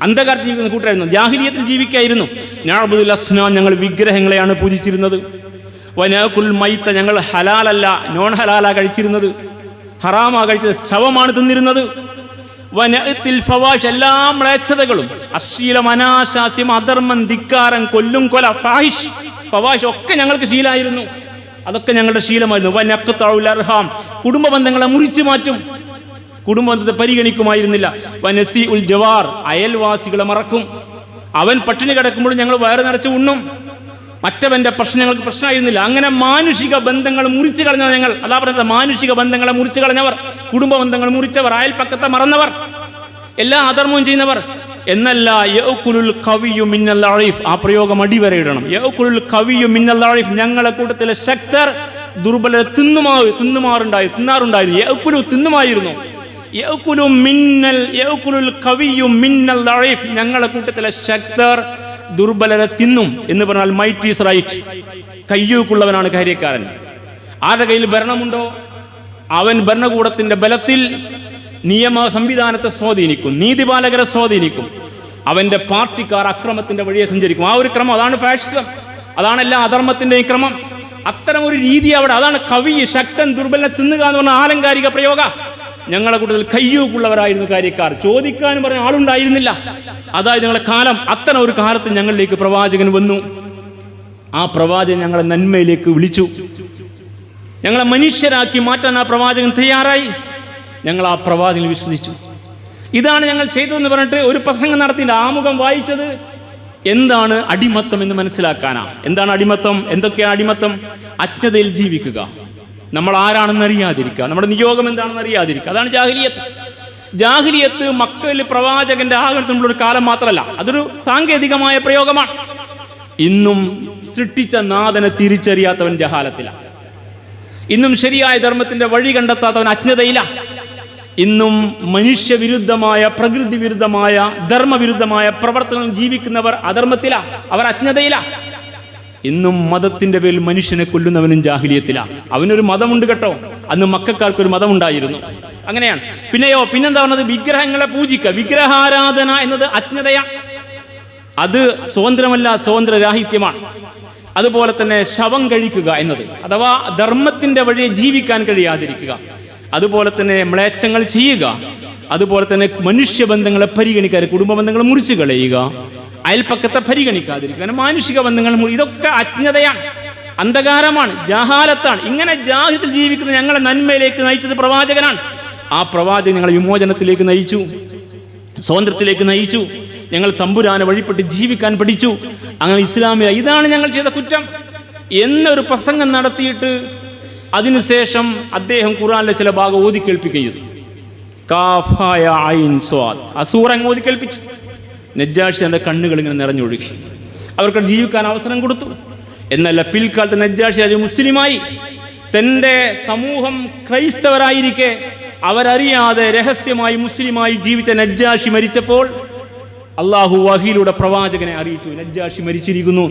അന്ധകാരത്തിൽ ജീവിക്കുന്ന കൂട്ടരായിരുന്നു. ജാഹിലിയത്തിൽ ജീവിക്കായിരുന്നു. നഅ്ബുദുൽ അസ്നാം, ഞങ്ങൾ വിഗ്രഹങ്ങളെയാണ് പൂജിച്ചിരുന്നത്. വനഅകുൽ മൈത്ത, ഞങ്ങൾ ഹലാലല്ല നോൺ ഹലാലാ കഴിച്ചിരുന്നത്, ഹറാമാ കഴിച്ചത്, ശവമാണ് തിന്നിരുന്നത്. വനഅത്തിൽ ഫവാഷ്, എല്ലാ മ്ലേച്ഛതകളും, അശ്ലീലം, അനാശാസ്യം, അധർമ്മം, ധിക്കാരം, കൊല്ലും കൊല, ഫാഹിഷ്, ഫവാഷ് ഒക്കെ ഞങ്ങൾക്ക് ശീലമായിരുന്നു. അതൊക്കെ ഞങ്ങളുടെ ശീലമായിരുന്നു. വനഖ്തഉൽ അർഹാം, കുടുംബ ബന്ധങ്ങളെ മുറിച്ചു മാറ്റും, കുടുംബബന്ധത്തെ പരിഗണിക്കുമായിരുന്നില്ല. വനസീഉൽ ജവാർ, അയൽവാസികളെ മറക്കും. അവൻ പട്ടിണി കിടക്കുമ്പോഴും ഞങ്ങൾ വയറ് നിറച്ച് ഉണ്ണും. മറ്റവന്റെ പ്രശ്നങ്ങൾക്ക് പ്രശ്നമായിരുന്നില്ല. അങ്ങനെ മാനുഷിക ബന്ധങ്ങൾ മുറിച്ചു കളഞ്ഞവർ ഞങ്ങൾ. അതാ പറയുന്നത്, മാനുഷിക ബന്ധങ്ങളെ മുറിച്ചു കളഞ്ഞവർ, കുടുംബ ബന്ധങ്ങൾ മുറിച്ചവർ, അയൽപ്പക്കത്തെ മറന്നവർ, എല്ലാ അധർമ്മവും ചെയ്യുന്നവർ. എന്നല്ല യഅ്കുലുൽ ഖവിയ്യു മിനൽ ലഈഫ്, ആ പ്രയോഗം അടിവരെ ഇടണം. യഅ്കുലുൽ ഖവിയ്യു മിനൽ ലഈഫ്, ഞങ്ങളെ കൂട്ടത്തിലെ ശക്തർ ദുർബലരെ തിന്നാറുണ്ടായിരുന്നു. യഅ്കുലു, തിന്നുമായിരുന്നു. യഅ്കുലുൽ ഖവിയ്യു മിനൽ ലഈഫ്, ഞങ്ങളെ കൂട്ടത്തിലെ ശക്തർ ദുർബലരെ തിന്നും എന്ന് പറഞ്ഞാൽ മൈറ്റ് ഈസ് റൈറ്റ്, കയ്യൂക്കുള്ളവനാണ് കാര്യക്കാരൻ. ആരുടെ കയ്യിൽ ഭരണമുണ്ടോ അവൻ ഭരണകൂടത്തിന്റെ ബലത്തിൽ നിയമ സംവിധാനത്തെ സ്വാധീനിക്കും, നീതിപാലകരെ സ്വാധീനിക്കും. അവന്റെ പാർട്ടിക്കാർ അക്രമത്തിന്റെ വഴിയെ സഞ്ചരിക്കും. ആ ഒരു ക്രമം, അതാണ് ഫാഷിസം, അതാണ് എല്ലാ അധർമ്മത്തിന്റെയും ക്രമം. അത്തരം ഒരു രീതി അവിടെ. അതാണ് കവി, ശക്തൻ ദുർബലനെ തിന്നുക എന്ന് പറഞ്ഞ ആലങ്കാരിക പ്രയോഗ. ഞങ്ങളെ കൂട്ടത്തിൽ കയ്യൂക്കുള്ളവരായിരുന്നു കാര്യക്കാർ, ചോദിക്കാനും പറഞ്ഞ ആളുണ്ടായിരുന്നില്ല. അതായത് ഞങ്ങളുടെ കാലം, അത്തരം ഒരു കാലത്ത് ഞങ്ങളിലേക്ക് പ്രവാചകൻ വന്നു. ആ പ്രവാചകൻ ഞങ്ങളെ നന്മയിലേക്ക് വിളിച്ചു, ഞങ്ങളെ മനുഷ്യരാക്കി മാറ്റാൻ ആ പ്രവാചകൻ തയ്യാറായി. ഞങ്ങൾ ആ പ്രവാചകനിൽ വിശ്വസിച്ചു. ഇതാണ് ഞങ്ങൾ ചെയ്തതെന്ന് പറഞ്ഞിട്ട് ഒരു പ്രസംഗം നടത്തിയിട്ട് ആമുഖം വായിച്ചത് എന്താണ് അടിമത്തം എന്ന് മനസ്സിലാക്കാനാ. എന്താണ് അടിമത്തം? എന്തൊക്കെയാണ് അടിമത്തം? അജ്ഞതയിൽ ജീവിക്കുക, നമ്മൾ ആരാണെന്ന് അറിയാതിരിക്കുക, നമ്മുടെ നിയോഗം എന്താണെന്ന് അറിയാതിരിക്കുക, അതാണ് ജാഹിലിയത്ത്. ജാഹിലിയത്ത് മക്കയിൽ പ്രവാചകന്റെ ആഗമനത്തിനുള്ള ഒരു കാലം മാത്രമല്ല, അതൊരു സാങ്കേതികമായ പ്രയോഗമാണ്. ഇന്നും സൃഷ്ടിച്ച നാഥനെ തിരിച്ചറിയാത്തവൻ ജഹാലത്തിലാണ്. ഇന്നും ശരിയായ ധർമ്മത്തിന്റെ വഴി കണ്ടെത്താത്തവൻ അജ്ഞതയിലാണ്. ഇന്നും മനുഷ്യവിരുദ്ധമായ, പ്രകൃതി വിരുദ്ധമായ, ധർമ്മവിരുദ്ധമായ പ്രവർത്തനം ജീവിക്കുന്നവർ അധർമ്മത്തിലാണ്, അവർ അജ്ഞതയിലാണ്. ഇന്നും മതത്തിൻ്റെ പേരിൽ മനുഷ്യനെ കൊല്ലുന്നവനും ജാഹിലിയത്തിലാണ്. അവനൊരു മതമുണ്ട് കേട്ടോ, അന്ന് മക്കൾക്കൊരു മതമുണ്ടായിരുന്നു. അങ്ങനെയാണ്. പിന്നെന്താ പറഞ്ഞത്? വിഗ്രഹങ്ങളെ പൂജിക്കുക. വിഗ്രഹാരാധന എന്നത് അജ്ഞതയാണ്. അത് സ്വതന്ത്രമല്ല, സ്വതന്ത്രരാഹിത്യമാണ്. അതുപോലെ തന്നെ ശവം കഴിക്കുക എന്നത്, അഥവാ ധർമ്മത്തിൻ്റെ വഴി ജീവിക്കാൻ കഴിയാതിരിക്കുക. അതുപോലെ തന്നെ മ്ലേച്ഛങ്ങൾ ചെയ്യുക. അതുപോലെ തന്നെ മനുഷ്യബന്ധങ്ങളെ പരിഗണിക്കാതെ കുടുംബ ബന്ധങ്ങൾ മുറിച്ചു കളയുക. അയൽപ്പക്കത്തെ പരിഗണിക്കാതിരിക്കുക. മാനുഷിക ബന്ധങ്ങൾ, ഇതൊക്കെ അജ്ഞതയാണ്, അന്ധകാരമാണ്, ജഹാലത്താണ്. ഇങ്ങനെ ജാഹിലിൽ ജീവിക്കുന്ന ഞങ്ങളെ നന്മയിലേക്ക് നയിച്ചത് പ്രവാചകനാണ്. ആ പ്രവാചകൻ ഞങ്ങളെ വിമോചനത്തിലേക്ക് നയിച്ചു, സ്വാതന്ത്ര്യത്തിലേക്ക് നയിച്ചു. ഞങ്ങൾ തമ്പുരാനെ വഴിപ്പെട്ട് ജീവിക്കാൻ പഠിച്ചു. അങ്ങനെ ഇസ്ലാമിക ഇതാണ് ഞങ്ങൾ ചെയ്ത കുറ്റം എന്നൊരു പ്രസംഗം നടത്തിയിട്ട് അതിനുശേഷം അദ്ദേഹം ഖുർആനിലെ ചില ഭാഗം ഓതി കേൾപ്പിക്കുകയും ചെയ്തു. കാഫായ ഐൻ സ്വാദ്, ആ സൂറ അങ്ങ് ഓതി കേൾപ്പിച്ചു. നജ്ജാഷി എൻ്റെ കണ്ണുകൾ ഇങ്ങനെ നിറഞ്ഞൊഴുകി. അവർക്ക് ജീവിക്കാൻ അവസരം കൊടുത്തു. എന്നല്ല, പിൽക്കാലത്ത് നജ്ജാഷി അത് മുസ്ലിമായി. തൻ്റെ സമൂഹം ക്രൈസ്തവരായിരിക്കെ അവരറിയാതെ രഹസ്യമായി മുസ്ലിമായി ജീവിച്ച നജ്ജാഷി മരിച്ചപ്പോൾ അള്ളാഹു വഹിയിലൂടെ പ്രവാചകനെ അറിയിച്ചു, നജ്ജാഷി മരിച്ചിരിക്കുന്നു.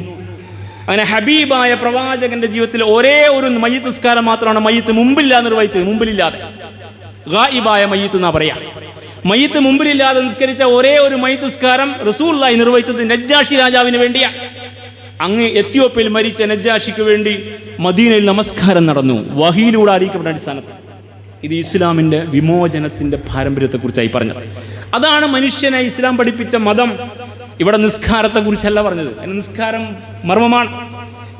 അങ്ങനെ ഹബീബായ പ്രവാചകന്റെ ജീവിതത്തിൽ ഒരേ ഒരു മയ്യിത്ത് നിസ്കാരം മാത്രമാണ് മയ്യിത്ത് മുമ്പില്ലാതെ നിർവഹിച്ചത്. മുമ്പിലില്ലാതെ, ഗായിബായ മയ്യിത്ത് എന്നാ പറയാ. മയ്യിത്ത് മുമ്പിലില്ലാതെ നിസ്കരിച്ച ഒരേ ഒരു മയ്യിത്ത് നിസ്കാരം റസൂലുള്ളാഹി നിർവഹിച്ചത് നജ്ജാഷി രാജാവിന് വേണ്ടിയാണ്. അങ്ങ് എത്യോപ്യയിൽ മരിച്ച നജ്ജാഷിക്ക് വേണ്ടി മദീനയിൽ നമസ്കാരം നടന്നു, വഹിയിലൂടെ അറിയിക്കപ്പെട്ട അടിസ്ഥാനത്തിൽ. ഇത് ഇസ്ലാമിൻ്റെ വിമോചനത്തിൻ്റെ പാരമ്പര്യത്തെക്കുറിച്ചായി പറഞ്ഞത്. അതാണ് മനുഷ്യനെ ഇസ്ലാം പഠിപ്പിച്ച മതം. ഇവിടെ നിസ്കാരത്തെക്കുറിച്ചല്ല പറഞ്ഞത്. നിസ്കാരം മർമ്മമാണ്.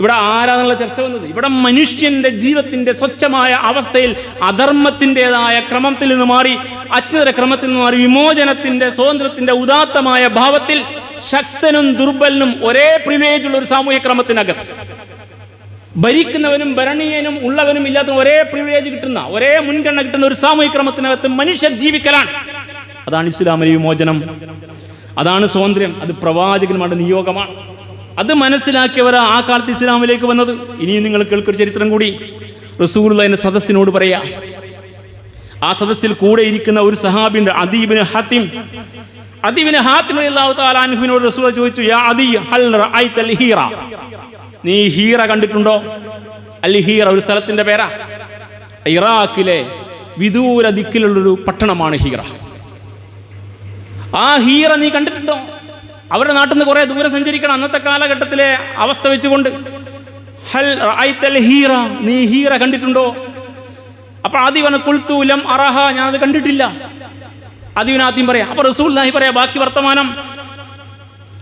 ഇവിടെ ആരാധനയുള്ള ചർച്ച വന്നത്. ഇവിടെ മനുഷ്യന്റെ ജീവിതത്തിന്റെ സ്വച്ഛമായ അവസ്ഥയിൽ അധർമ്മത്തിൻ്റെതായ ക്രമത്തിൽ നിന്ന് മാറി, അജ്ഞത ക്രമത്തിൽ നിന്ന് മാറി, വിമോചനത്തിന്റെ സ്വാതന്ത്ര്യത്തിന്റെ ഉദാത്തമായ ഭാവത്തിൽ ശക്തനും ദുർബലനും ഒരേ പ്രിവിലേജുള്ള ഒരു സാമൂഹ്യ ക്രമത്തിനകത്ത്, ഭരിക്കുന്നവനും ഭരണീയനും ഉള്ളവനും ഇല്ലാത്തവനും ഒരേ പ്രിവിലേജ് കിട്ടുന്ന, ഒരേ മുൻഗണന കിട്ടുന്ന ഒരു സാമൂഹ്യ ക്രമത്തിനകത്ത് മനുഷ്യർ ജീവിക്കലാണ്. അതാണ് ഇസ്ലാമിലെ വിമോചനം, അതാണ് സ്വാതന്ത്ര്യം. അത് പ്രവാചകന്മാരുടെ നിയോഗമാണ്. അത് മനസ്സിലാക്കിയവർ ആ കാലത്ത് ഇസ്ലാമിലേക്ക് വന്നത്. ഇനിയും നിങ്ങൾ കേൾക്കൊരു ചരിത്രം കൂടി. റസൂലുള്ളാഹിന്റെ സദസ്സിനോട് പറയാ. ആ സദസ്സിൽ കൂടെ ഇരിക്കുന്ന ഒരു സഹാബിയുണ്ട്, അദീ ഇബ്നു ഹാത്തിം. അദീ ഇബ്നു ഹാത്തിം റളിയല്ലാഹു തആല അൻഹുവിനോട് റസൂൽ ചോദിച്ചു, യാ അദീ ഹൽ റഅയ്തൽ ഹീറ, നീ ഹീറ കണ്ടിട്ടുണ്ടോ? അൽ ഹീറ ഒരു സ്ഥലത്തിന്റെ പേരാ. ഇറാഖിലെ വിദൂര ദിക്കിലുള്ളൊരു പട്ടണമാണ് ഹീറ. ആ ഹീറ നീ കണ്ടിട്ടുണ്ടോ? അവരുടെ നാട്ടിൽ നിന്ന് കുറെ ദൂരം സഞ്ചരിക്കണം അന്നത്തെ കാലഘട്ടത്തിലെ അവസ്ഥ വെച്ചുകൊണ്ട്. ഹൽ റഅയ്തൽ ഹീറ, നീ ഹീറ കണ്ടിട്ടുണ്ടോ? അപ്പോൾ ആദ്യം ഖുൽതു ലം അറഹ, ഞാൻ അത് കണ്ടിട്ടില്ല. ആദ്യം പറയാം. അപ്പോൾ റസൂലുള്ളാഹി പറയാ ബാക്കി വർത്തമാനം.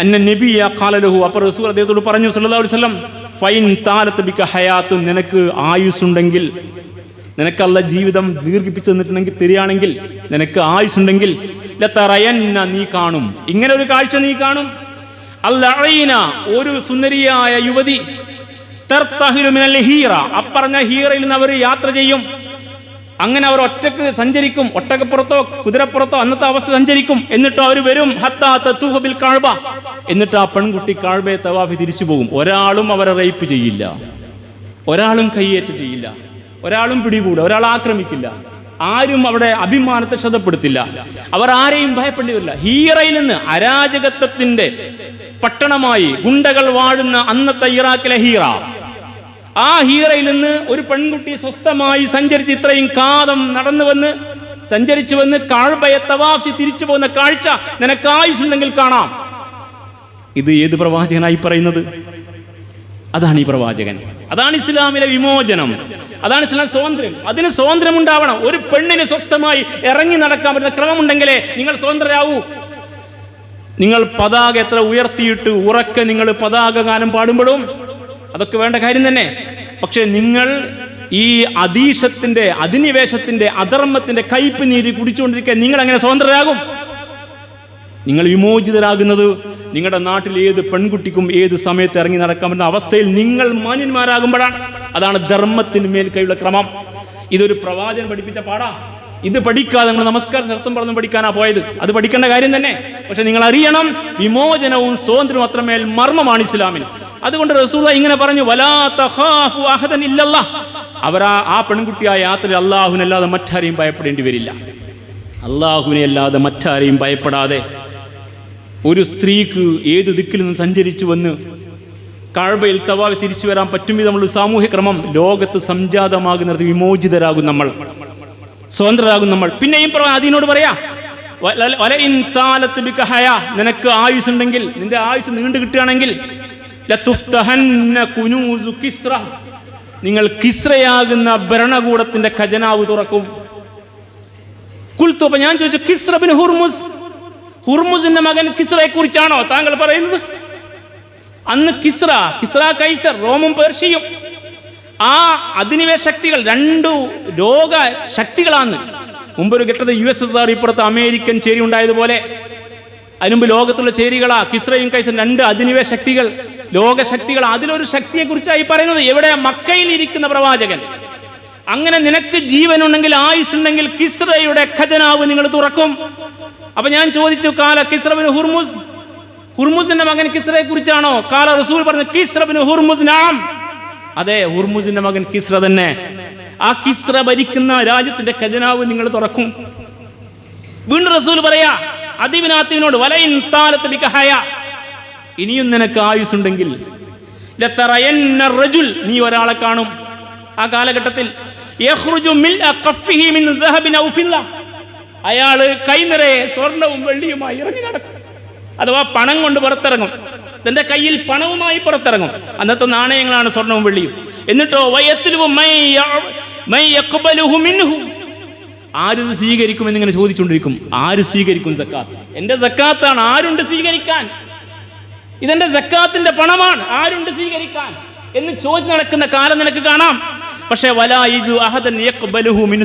അന്ന നബിയ ഖാല ലഹു, അപ്പോൾ റസൂൽ അദ്ദേഹത്തോട് പറഞ്ഞു സല്ലല്ലാഹു അലൈഹി വസല്ലം, ഫൈൻ താലത്ത് ബിക ഹയാത്തുൻ, നിനക്ക് ആയുസ്സുണ്ടെങ്കിൽ, നിനക്ക് അല്ലാഹ് ജീവിതം ദീർഘിപ്പിച്ചു തന്നിട്ടുണ്ടെങ്കിൽ, തരികയാണെങ്കിൽ, നിനക്ക് ആയുസ്സുണ്ടെങ്കിൽ, ലതറയന്ന, നീ കാണും, ഇങ്ങനെ ഒരു കാഴ്ച നീ കാണും. അൽഅയ്ന, ഒരു സുന്ദരിയായ യുവതി, തർതഹിലു മിനൽ ഹീറ, അപ്പറഞ്ഞ ഹീറയിൽ നിന്ന് അവർ യാത്ര ചെയ്യും. അങ്ങനെ അവർ ഒറ്റക്ക് സഞ്ചരിക്കും, ഒട്ടകപ്പുറത്തോ കുതിരപ്പുറത്തോ അന്നത്തെ അവസ്ഥ സഞ്ചരിക്കും. എന്നിട്ട് അവർ വരും ഹത്താ തതൂഫ ബിൽ കഅബ, എന്നിട്ട് ആ പെൺകുട്ടി കഅബയെ തവാഫി തിരിച്ചു പോകും. ഒരാളും അവരെ റേപ്പ് ചെയ്യില്ല, ഒരാളും കയ്യേറ്റ് ചെയ്യില്ല, ഒരാളും പിടികൂടില്ല, ഒരാൾ ആക്രമിക്കില്ല, ആരും അവിടെ അഭിമാനത്തെ ക്ഷതപ്പെടുത്തില്ല, അവർ ആരെയും ഭയപ്പെടേണ്ടി വരില്ല. ഹീറയിൽ നിന്ന് അരാജകത്വത്തിന്റെ പട്ടണമായി ഗുണ്ടകൾ വാഴുന്ന അന്നത്തെ ഇറാഖിലെ ഹീറ, ആ ഹീറയിൽ നിന്ന് ഒരു പെൺകുട്ടി സ്വസ്ഥമായി സഞ്ചരിച്ച് ഇത്രയും കാതം നടന്നു വന്ന് സഞ്ചരിച്ചു വന്ന് കഅബയെ തവാഫി തിരിച്ചു പോകുന്ന കാഴ്ച നിനക്ക് ആയുസ്സുണ്ടെങ്കിൽ കാണാം. ഇത് ഏത് പ്രവാചകനായി പറയുന്നത്? അതാണ് ഈ പ്രവാചകൻ. അതാണ് ഇസ്ലാമിലെ വിമോചനം, അതാണ് ഇസ്ലാം സ്വാതന്ത്ര്യം. അതിന് സ്വാതന്ത്ര്യം ഉണ്ടാവണം. ഒരു പെണ്ണിന് സ്വസ്ഥമായി ഇറങ്ങി നടക്കാൻ പറ്റുന്ന ക്രമമുണ്ടെങ്കിലേ നിങ്ങൾ സ്വതന്ത്രരാവൂ. നിങ്ങൾ പതാക എത്ര ഉയർത്തിയിട്ട് ഉറക്കെ നിങ്ങൾ പതാക ഗാനം പാടുമ്പോഴും അതൊക്കെ വേണ്ട കാര്യം തന്നെ. പക്ഷെ നിങ്ങൾ ഈ അധീശത്തിന്റെ, അധിനിവേശത്തിന്റെ, അധർമ്മത്തിന്റെ കയ്പ് നീര് കുടിച്ചുകൊണ്ടിരിക്കുക നിങ്ങൾ അങ്ങനെ സ്വതന്ത്രരാകും? നിങ്ങൾ വിമോചിതരാകുന്നത് നിങ്ങളുടെ നാട്ടിൽ ഏത് പെൺകുട്ടിക്കും ഏത് സമയത്ത് ഇറങ്ങി നടക്കാൻ പറ്റുന്ന അവസ്ഥയിൽ നിങ്ങൾ മാന്യന്മാരാകുമ്പോഴാണ്. അതാണ് ധർമ്മത്തിന് മേൽ കൈയുള്ള ക്രമം. ഇതൊരു പ്രവാചകൻ പഠിപ്പിച്ച പാടാ. ഇത് പഠിക്കാതെ നിങ്ങൾ നമസ്കാരം ശർത്തം പറഞ്ഞു പഠിക്കാനാ പോയത്. അത് പഠിക്കേണ്ട കാര്യം തന്നെ. പക്ഷെ നിങ്ങൾ അറിയണം, വിമോചനവും സ്വാതന്ത്ര്യവും അത്രമേൽ മർമ്മമാണ് ഇസ്ലാമിന്. അതുകൊണ്ട് റസൂലുള്ളാഹി ഇങ്ങനെ പറഞ്ഞു, വലാ തഖാഫു അഹദൻ ഇല്ലല്ലാഹ്, അവർ ആ പെൺകുട്ടിയായ യാത്രയിൽ അല്ലാഹുവിനെ അല്ലാതെ മറ്റാരെയും ഭയപ്പെടേണ്ടി വരില്ല. അല്ലാഹുവിനെ അല്ലാതെ മറ്റാരെയും ഭയപ്പെടാതെ ഒരു സ്ത്രീക്ക് ഏത് ദിക്കിൽ നിന്നും സഞ്ചരിച്ചു വന്ന് കഅബയിൽ തവാഫ് തിരിച്ചു വരാൻ പറ്റും വിധമുള്ള സാമൂഹ്യ ക്രമം ലോകത്ത് സംജാതമാകുന്നത് വിമോചിതരാകും നമ്മൾ, സ്വതന്ത്രരാകും നമ്മൾ. പിന്നെയും അതിനോട് പറയാ, നിനക്ക് ആയുസ് ഉണ്ടെങ്കിൽ, നിന്റെ ആയുസ് നീണ്ടു കിട്ടുകയാണെങ്കിൽ നിങ്ങൾ കിസ്രയാകുന്ന ഭരണകൂടത്തിന്റെ ഖജനാവ് തുറക്കും. കുൽത്തു, അപ്പൊ ഞാൻ ചോദിച്ചു, കിസ്ര ബിൻ ഹുർമുസ്, ഹുർമുസിന്റെ മകൻ കിസ്രയെ കുറിച്ചാണോ താങ്കൾ പറയുന്നത്? അന്ന് കിസ്ര കൈസർ, റോമും പേർഷ്യയും, ആ അധിനിവേശ ശക്തികൾ രണ്ടു ലോക ശക്തികളാണ്. മുമ്പൊരു ഘട്ടത്തിൽ USSR, ഇപ്പുറത്ത് അമേരിക്കൻ ചേരി ഉണ്ടായതുപോലെ അതിനുമുമ്പ് ലോകത്തുള്ള ചേരികളാ കിസ്രയും കൈസറും, രണ്ട് അധിനിവേശ ശക്തികൾ, ലോകശക്തികൾ. അതിലൊരു ശക്തിയെ കുറിച്ചായി പറയുന്നത്. എവിടെ? മക്കയിൽ ഇരിക്കുന്ന പ്രവാചകൻ. അങ്ങനെ നിനക്ക് ജീവനുണ്ടെങ്കിൽ, ആയുസ്സുണ്ടെങ്കിൽ കിസ്രയുടെ ഖജനാവ് നിങ്ങൾ തുറക്കും. അപ്പൊ ഞാൻ ചോദിച്ചു, കാല കിസ്ര ബിൻ ഹുർമുസ്, ഹുർമുസിന്റെ മകൻ കിസ്രയെ കുറിച്ചാണോ? കാല റസൂൽ പറഞ്ഞു, കിസ്ര ബിൻ ഹുർമുസ് നാം, അതെ, ഹുർമുസിന്റെ മകൻ കിസ്ര തന്നെ. ആ കിസ്ര ഭരിക്കുന്ന രാജ്യത്തിന്റെ ഖജനാവ് നിങ്ങൾ തുറക്കും. വീണ്ടും റസൂൽ പറയാ അതിബിനാത്തിനോട്, വലയിൻ താലത്ത് ബികഹയ, ഇനിയും നിനക്ക് ആയുസ്സുണ്ടെങ്കിൽ ലതറയന്ന റജുൽ, നീ ഒരാളെ കാണും ആ കാലഘട്ടത്തിൽ, യഖ്റുജു മിൽഅ ഖഫ്ഫിഹി മിൻ ദഹബിൻ ഔ ഫില്ല, അയാള് കൈനിറയെ സ്വർണവും വെള്ളിയുമായി ഇറങ്ങി നടക്കും. അഥവാ പണം കൊണ്ട് പുറത്തിറങ്ങും. തന്റെ കയ്യിൽ പണവുമായി പുറത്തിറങ്ങും. അന്നത്തെ നാണയങ്ങളാണ് സ്വർണവും വെള്ളിയും. എന്നിട്ടോ വയത്തിലുവും ആര് സ്വീകരിക്കുമെന്നിങ്ങനെ ചോദിച്ചുകൊണ്ടിരിക്കും. ആര് സ്വീകരിക്കും സക്കാത്ത്? എന്റെ സക്കാത്താണ്, ആരുണ്ട് സ്വീകരിക്കാൻ? ഇതെന്റെ സക്കാത്തിന്റെ പണമാണ്, ആരുണ്ട് സ്വീകരിക്കാൻ എന്ന് ചോദിച്ചു നടക്കുന്ന കാലം നിനക്ക് കാണാം. പക്ഷെ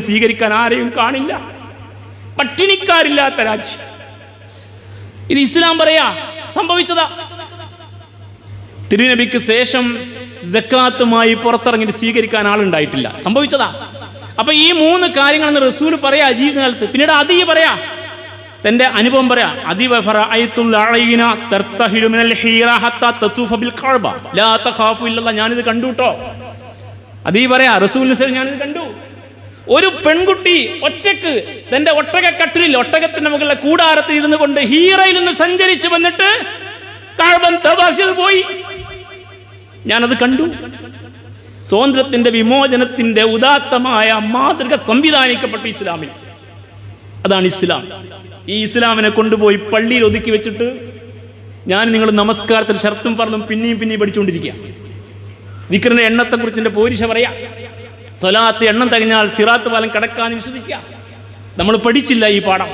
സ്വീകരിക്കാൻ ആരെയും കാണില്ല. പട്ടിണിക്കാരില്ലാത്ത രാജ്യം. ഇത് ഇസ്ലാം പറയാ സംഭവിച്ചതാ. തിരുനബിക്ക് ശേഷം സക്കാത്തുമായി പുറത്തിറങ്ങി സ്വീകരിക്കാൻ ആളുണ്ടായിട്ടില്ല, സംഭവിച്ചതാ. അപ്പൊ ഈ മൂന്ന് കാര്യങ്ങളെന്ന് റസൂൽ പറയാ ജീവിതകാലത്ത്. പിന്നീട് അദി പറയാ, തന്റെ അനുഭവം പറയാ. ഞാനിത് കണ്ടുട്ടോ. അദി പറയാ, റസൂലിന് ഞാനിത് കണ്ടു. ഒരു പെൺകുട്ടി ഒറ്റക്ക് തന്റെ ഒട്ടകക്കട്ടിലിൽ, ഒട്ടകത്തിന്റെ മുകളിലെ കൂടാരത്തിൽ ഇരുന്നു കൊണ്ട് ഹീറയിൽ നിന്ന് സഞ്ചരിച്ച് വന്നിട്ട് കഅബ തവാഫ് ചെയ്ത് പോയി. ഞാനത് കണ്ടു. സ്വാതന്ത്ര്യത്തിന്റെ വിമോചനത്തിന്റെ ഉദാത്തമായ മാതൃക സംവിധാനിക്കപ്പെട്ട ഇസ്ലാമിൽ, അതാണ് ഇസ്ലാം. ഈ ഇസ്ലാമിനെ കൊണ്ടുപോയി പള്ളിയിൽ ഒതുക്കി വെച്ചിട്ട് ഞാൻ നിങ്ങൾ നമസ്കാരത്തിൽ ഷർത്തും പറഞ്ഞും പിന്നെയും പഠിച്ചുകൊണ്ടിരിക്കുക. ദിക്റിന്റെ എണ്ണത്തെക്കുറിച്ച് പോരിശ പറയാ. സ്വലാത്ത് എണ്ണം തികഞ്ഞാൽ സിറാത്ത് പാലം കടക്കാൻ വിശ്വസിക്കുക. നമ്മൾ പഠിച്ചില്ല ഈ പാഠം.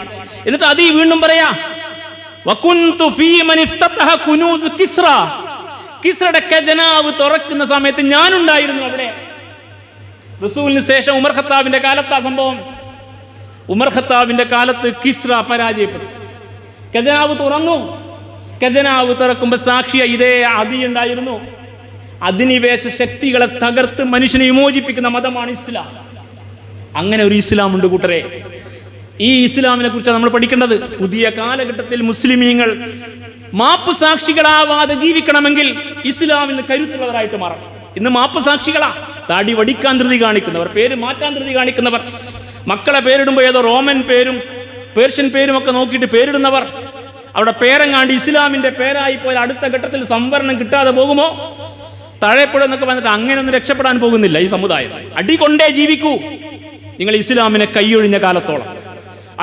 എന്നിട്ട് അതീ വീണ്ടും പറയാ, വകുന്തു ഫീ മൻ ഇഫ്തതഹ കുനൂസ് കിസ്ര, കിസ്രയുടെ ഖജനാവ് തുറക്കുന്ന സമയത്ത് ഞാനുണ്ടായിരുന്നു അവിടെ. റസൂലിന് ശേഷം ഉമർ ഖത്താബിന്റെ കാലത്താ സംഭവം. ഉമർ ഖത്താബിന്റെ കാലത്ത് കിസ്ര പരാജയപ്പെട്ടു. ഖജനാവ് തുറന്നു. ഖജനാവ് തുറക്കുമ്പോൾ സാക്ഷിയ ഇതേ അദി ഉണ്ടായിരുന്നു. അധിനിവേശ ശക്തികളെ തകർത്ത് മനുഷ്യനെ വിമോചിപ്പിക്കുന്ന മതമാണ് ഇസ്ലാം. അങ്ങനെ ഒരു ഇസ്ലാം ഉണ്ട് കൂട്ടരെ. ഈ ഇസ്ലാമിനെ കുറിച്ചാണ് നമ്മൾ പഠിക്കേണ്ടത്. പുതിയ കാലഘട്ടത്തിൽ മുസ്ലിമീങ്ങൾ മാപ്പ് സാക്ഷികളാവാതെ ജീവിക്കണമെങ്കിൽ ഇസ്ലാമിന് കരുത്തുള്ളവരായിട്ട് മാറണം. ഇന്ന് മാപ്പ് സാക്ഷികളാ. താടി വടിക്കാൻ ധൃതി കാണിക്കുന്നവർ, പേര് മാറ്റാൻ ധൃതി കാണിക്കുന്നവർ, മക്കളെ പേരിടുമ്പോൾ ഏതോ റോമൻ പേരും പേർഷ്യൻ പേരും ഒക്കെ നോക്കിയിട്ട് പേരിടുന്നവർ, അവിടെ പേരെങ്ങാണ്ട് ഇസ്ലാമിന്റെ പേരായി പോയാൽ അടുത്ത ഘട്ടത്തിൽ സംവരണം കിട്ടാതെ പോകുമോ? താഴെപ്പെടുന്നൊക്കെ വന്നിട്ട് അങ്ങനെയൊന്നും രക്ഷപ്പെടാൻ പോകുന്നില്ല ഈ സമുദായം. അടികൊണ്ടേ ജീവിക്കൂ നിങ്ങൾ ഇസ്ലാമിനെ കൈയൊഴിഞ്ഞ കാലത്തോളം.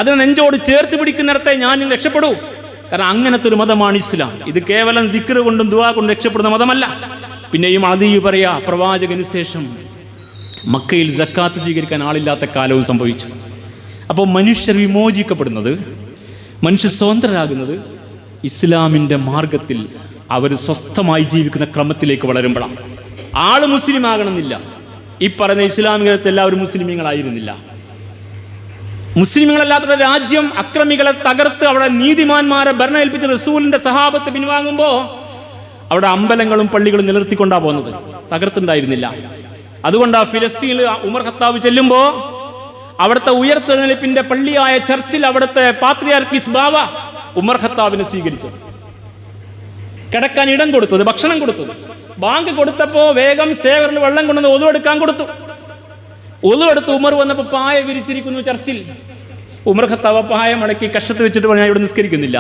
അത് നെഞ്ചോട് ചേർത്ത് പിടിക്കുന്നിടത്തെ ഞാൻ രക്ഷപ്പെടൂ. കാരണം അങ്ങനത്തെ ഒരു മതമാണ് ഇസ്ലാം. ഇത് കേവലം ദിക്ർ കൊണ്ടും ദുആ കൊണ്ടും രക്ഷപ്പെടുന്ന മതമല്ല. പിന്നെയും അതീ പറയാ, പ്രവാചകന് ശേഷം മക്കയിൽ സക്കാത്ത് സ്വീകരിക്കാൻ ആളില്ലാത്ത കാലവും സംഭവിച്ചു. അപ്പോൾ മനുഷ്യർ വിമോചിക്കപ്പെടുന്നത്, മനുഷ്യർ സ്വതന്ത്രരാകുന്നത് ഇസ്ലാമിൻ്റെ മാർഗത്തിൽ അവർ സ്വസ്ഥമായി ജീവിക്കുന്ന ക്രമത്തിലേക്ക് വളരുമ്പോഴാണ്. ആള് മുസ്ലിം ആകണമെന്നില്ല. ഈ പറയുന്ന ഇസ്ലാമികത്തെ എല്ലാവരും മുസ്ലിമീങ്ങളായിരുന്നില്ല. മുസ്ലിമുകളല്ലാത്ത രാജ്യം അക്രമികളെ തകർത്ത് അവിടെ നീതിമാന്മാരെ ഭരണം ഏൽപ്പിച്ച റസൂലിന്റെ സഹാബത്ത് പിൻവാങ്ങുമ്പോൾ അവിടെ അമ്പലങ്ങളും പള്ളികളും നിലനിർത്തിക്കൊണ്ടാ പോകുന്നത്, തകർത്തുണ്ടായിരുന്നില്ല. അതുകൊണ്ടാ ഫിലിസ്തീനിൽ ഉമർ ഖത്താബ് ചെല്ലുമ്പോൾ അവിടുത്തെ ഉയർത്തെഴുന്നേൽപ്പിന്റെ പള്ളിയായ ചർച്ചിൽ അവിടുത്തെ പാത്രിയാർക്കീസ് ബാവ ഉമർ ഖത്താബിനെ സ്വീകരിച്ചു. കിടക്കാൻ ഇടം കൊടുത്തത്, ഭക്ഷണം കൊടുത്തത്. ബാങ്ക് കൊടുത്തപ്പോ വേഗം സേവറിൽ വെള്ളം കൊണ്ടുവന്ന് ഒതു എടുക്കാൻ കൊടുത്തു. ഒതു എടുത്ത് ഉമർ വന്നപ്പോൾ പായ വിരിച്ചിരിക്കുന്നു ചർച്ചിൽ. ഉമർ ഖത്താബ് പായ മടക്കി കഷത്ത് വെച്ചിട്ട് പറഞ്ഞാൽ ഇവിടെ നിസ്കരിക്കുന്നില്ല.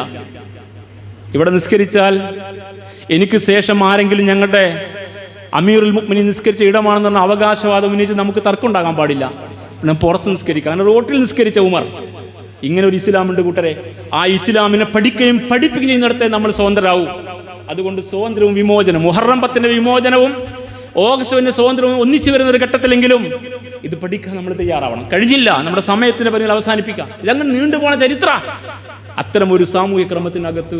ഇവിടെ നിസ്കരിച്ചാൽ എനിക്ക് ശേഷം ആരെങ്കിലും ഞങ്ങളുടെ അമീറുൽ മുഅ്മിനീൻ നിസ്കരിച്ച ഇടമാണെന്ന് പറഞ്ഞ അവകാശവാദം ഉന്നയിച്ച് നമുക്ക് തർക്കം ഉണ്ടാകാൻ പാടില്ല. പുറത്ത് നിസ്കരിക്കാം, അങ്ങനെ റോട്ടിൽ നിസ്കരിച്ച ഉമർ. ഇങ്ങനെ ഒരു ഇസ്ലാമുണ്ട് കൂട്ടരെ. ആ ഇസ്ലാമിനെ പഠിക്കുകയും പഠിപ്പിക്കുകയും ചെയ്യുന്നിടത്തെ നമ്മൾ സ്വതന്ത്രരാവും. അതുകൊണ്ട് സ്വാതന്ത്ര്യവും വിമോചനവും, മുഹറം 10 വിമോചനവും ഓഗസ്റ്റ് സ്വാതന്ത്ര്യവും ഒന്നിച്ചു വരുന്ന ഒരു ഘട്ടത്തിലെങ്കിലും ഇത് പഠിക്കാൻ നമ്മൾ തയ്യാറാവണം. കഴിഞ്ഞില്ല, നമ്മുടെ സമയത്തിന്റെ പരിധിയിൽ അവസാനിപ്പിക്കാം. ഇതങ്ങനെ നീണ്ടുപോണ ചരിത്ര. അത്തരം ഒരു സാമൂഹിക ക്രമത്തിനകത്ത്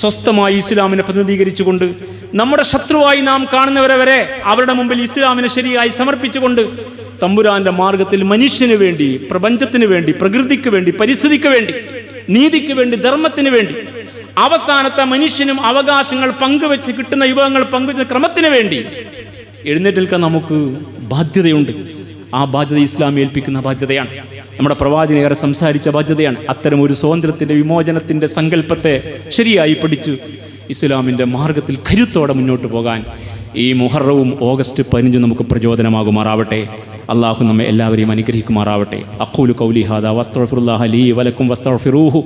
സ്വസ്ഥമായി ഇസ്ലാമിനെ പ്രതിനിധീകരിച്ചുകൊണ്ട് നമ്മുടെ ശത്രുവായി നാം കാണുന്നവരെ വരെ അവരുടെ മുമ്പിൽ ഇസ്ലാമിനെ ശരിയായി സമർപ്പിച്ചുകൊണ്ട് തമ്പുരാന്റെ മാർഗത്തിൽ മനുഷ്യന് വേണ്ടി, പ്രപഞ്ചത്തിന് വേണ്ടി, പ്രകൃതിക്ക് വേണ്ടി, പരിസ്ഥിതിക്ക് വേണ്ടി, നീതിക്ക് വേണ്ടി, ധർമ്മത്തിന് വേണ്ടി, അവസാനത്തെ മനുഷ്യനും അവകാശങ്ങൾ പങ്കുവെച്ച് കിട്ടുന്ന വിഭവങ്ങൾ പങ്കുവെച്ച ക്രമത്തിന് വേണ്ടി എഴുന്നേറ്റ് നിൽക്കാൻ നമുക്ക് ബാധ്യതയുണ്ട്. ആ ബാധ്യത ഇസ്ലാം ഏൽപ്പിക്കുന്ന ബാധ്യതയാണ്. നമ്മുടെ പ്രവാചകനേറെ സംസാരിച്ച ബാധ്യതയാണ്. അത്തരം ഒരു സ്വാതന്ത്ര്യത്തിൻ്റെ വിമോചനത്തിൻ്റെ സങ്കല്പത്തെ ശരിയായി പഠിച്ചു ഇസ്ലാമിൻ്റെ മാർഗത്തിൽ കരുത്തോടെ മുന്നോട്ട് പോകാൻ ഈ മുഹറവും ഓഗസ്റ്റ് 15 നമുക്ക് പ്രചോദനമാകുമാറാവട്ടെ. അള്ളാഹു നമ്മെ എല്ലാവരെയും അനുഗ്രഹിക്കുമാറാവട്ടെ. അഖൂലു ഖൗലി ഹാദാ വസ്തഗ്ഫിറുല്ലാഹ ലീ വലക്കും വസ്തഗ്ഫിറൂഹു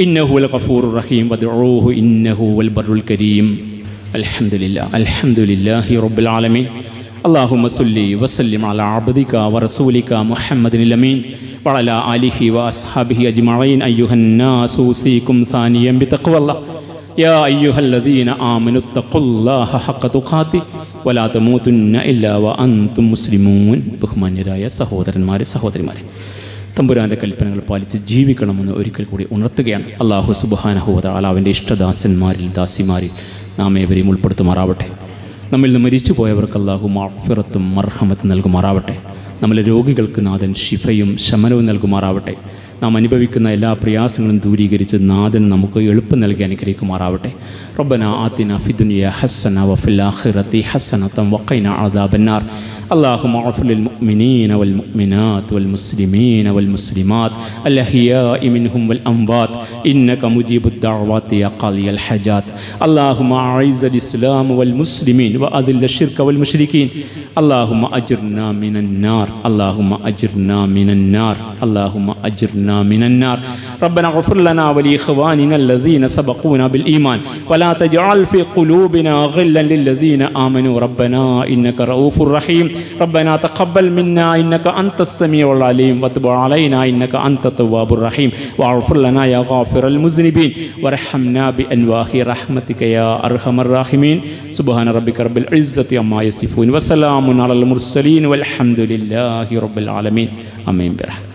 ഇന്നഹു ലൽ ഗഫൂറുർ റഹീം വദ്ഉഹു ഇന്നഹു വൽ ബർറുൽ കരീം. അൽഹംദുലില്ലാഹി റബ്ബിൽ ആലമീൻ. اللهم صل وسلم على عبدك ورسولك محمد الأمين وعلى آله وأصحابه أجمعين. أيها الناس أوصيكم ثانيا بتقوى الله يا أيها الذين آمنوا اتقوا الله حق تقاته ولا تموتن إلا وأنتم مسلمون. ബഹുമാന്യരായ സഹോദരന്മാരെ, സഹോദരിമാരെ, തമ്പുരാൻ്റെ കൽപ്പനകൾ പാലിച്ച് ജീവിക്കണമെന്ന് ഒരിക്കൽ കൂടി ഉണർത്തുകയാണ്. അല്ലാഹു സുബ്ഹാനഹു വ തആല അവൻ്റെ ഇഷ്ടദാസന്മാരിൽ, ദാസിമാരിൽ നാം ഏവരെയും ഉൾപ്പെടുത്തുമാറാവട്ടെ. നമ്മിൽ നിന്ന് മരിച്ചു പോയവർക്ക് അല്ലാഹു മഗ്ഫിറത്തും മർഹമത്തും നൽകുമാറാവട്ടെ. നമ്മളെ രോഗികൾക്ക് നാഥൻ ശിഫയും ശമനവും നൽകുമാറാവട്ടെ. നാം അനുഭവിക്കുന്ന എല്ലാ പ്രയാസങ്ങളും ദൂരീകരിച്ച് നാഥൻ നമുക്ക് എളുപ്പം നൽകി അനുഗ്രഹിക്കുമാറാവട്ടെ. റബ്ബനാ ആതിനാ ഫിദ്ദുനിയ ഹസന വഫിൽ ആഖിറതി ഹസനതൻ വഖിനാ അദാബന്നാർ. اللهم اغفر للمؤمنين والمؤمنات والمسلمين والمسلمات الأحياء منهم والأموات إنك مجيب الدعوات يا قاضي الحاجات. اللهم أعز الإسلام والمسلمين وأذل الشرك والمشركين. اللهم أجرنا من النار، اللهم أجرنا من النار، اللهم أجرنا من النار. ربنا اغفر لنا ولإخواننا الذين سبقونا بالإيمان ولا تجعل في قلوبنا غلا للذين آمنوا ربنا إنك رؤوف رحيم. ربنا تقبل منا إنك أنت السميع العليم وتب علينا إنك أنت التواب الرحيم واغفر لنا يا غافر المذنبين وارحمنا بأنواع رحمتك يا أرحم الراحمين. سبحان ربك رب العزة عما يصفون وسلام على المرسلين والحمد لله رب العالمين. آمين برحمتك.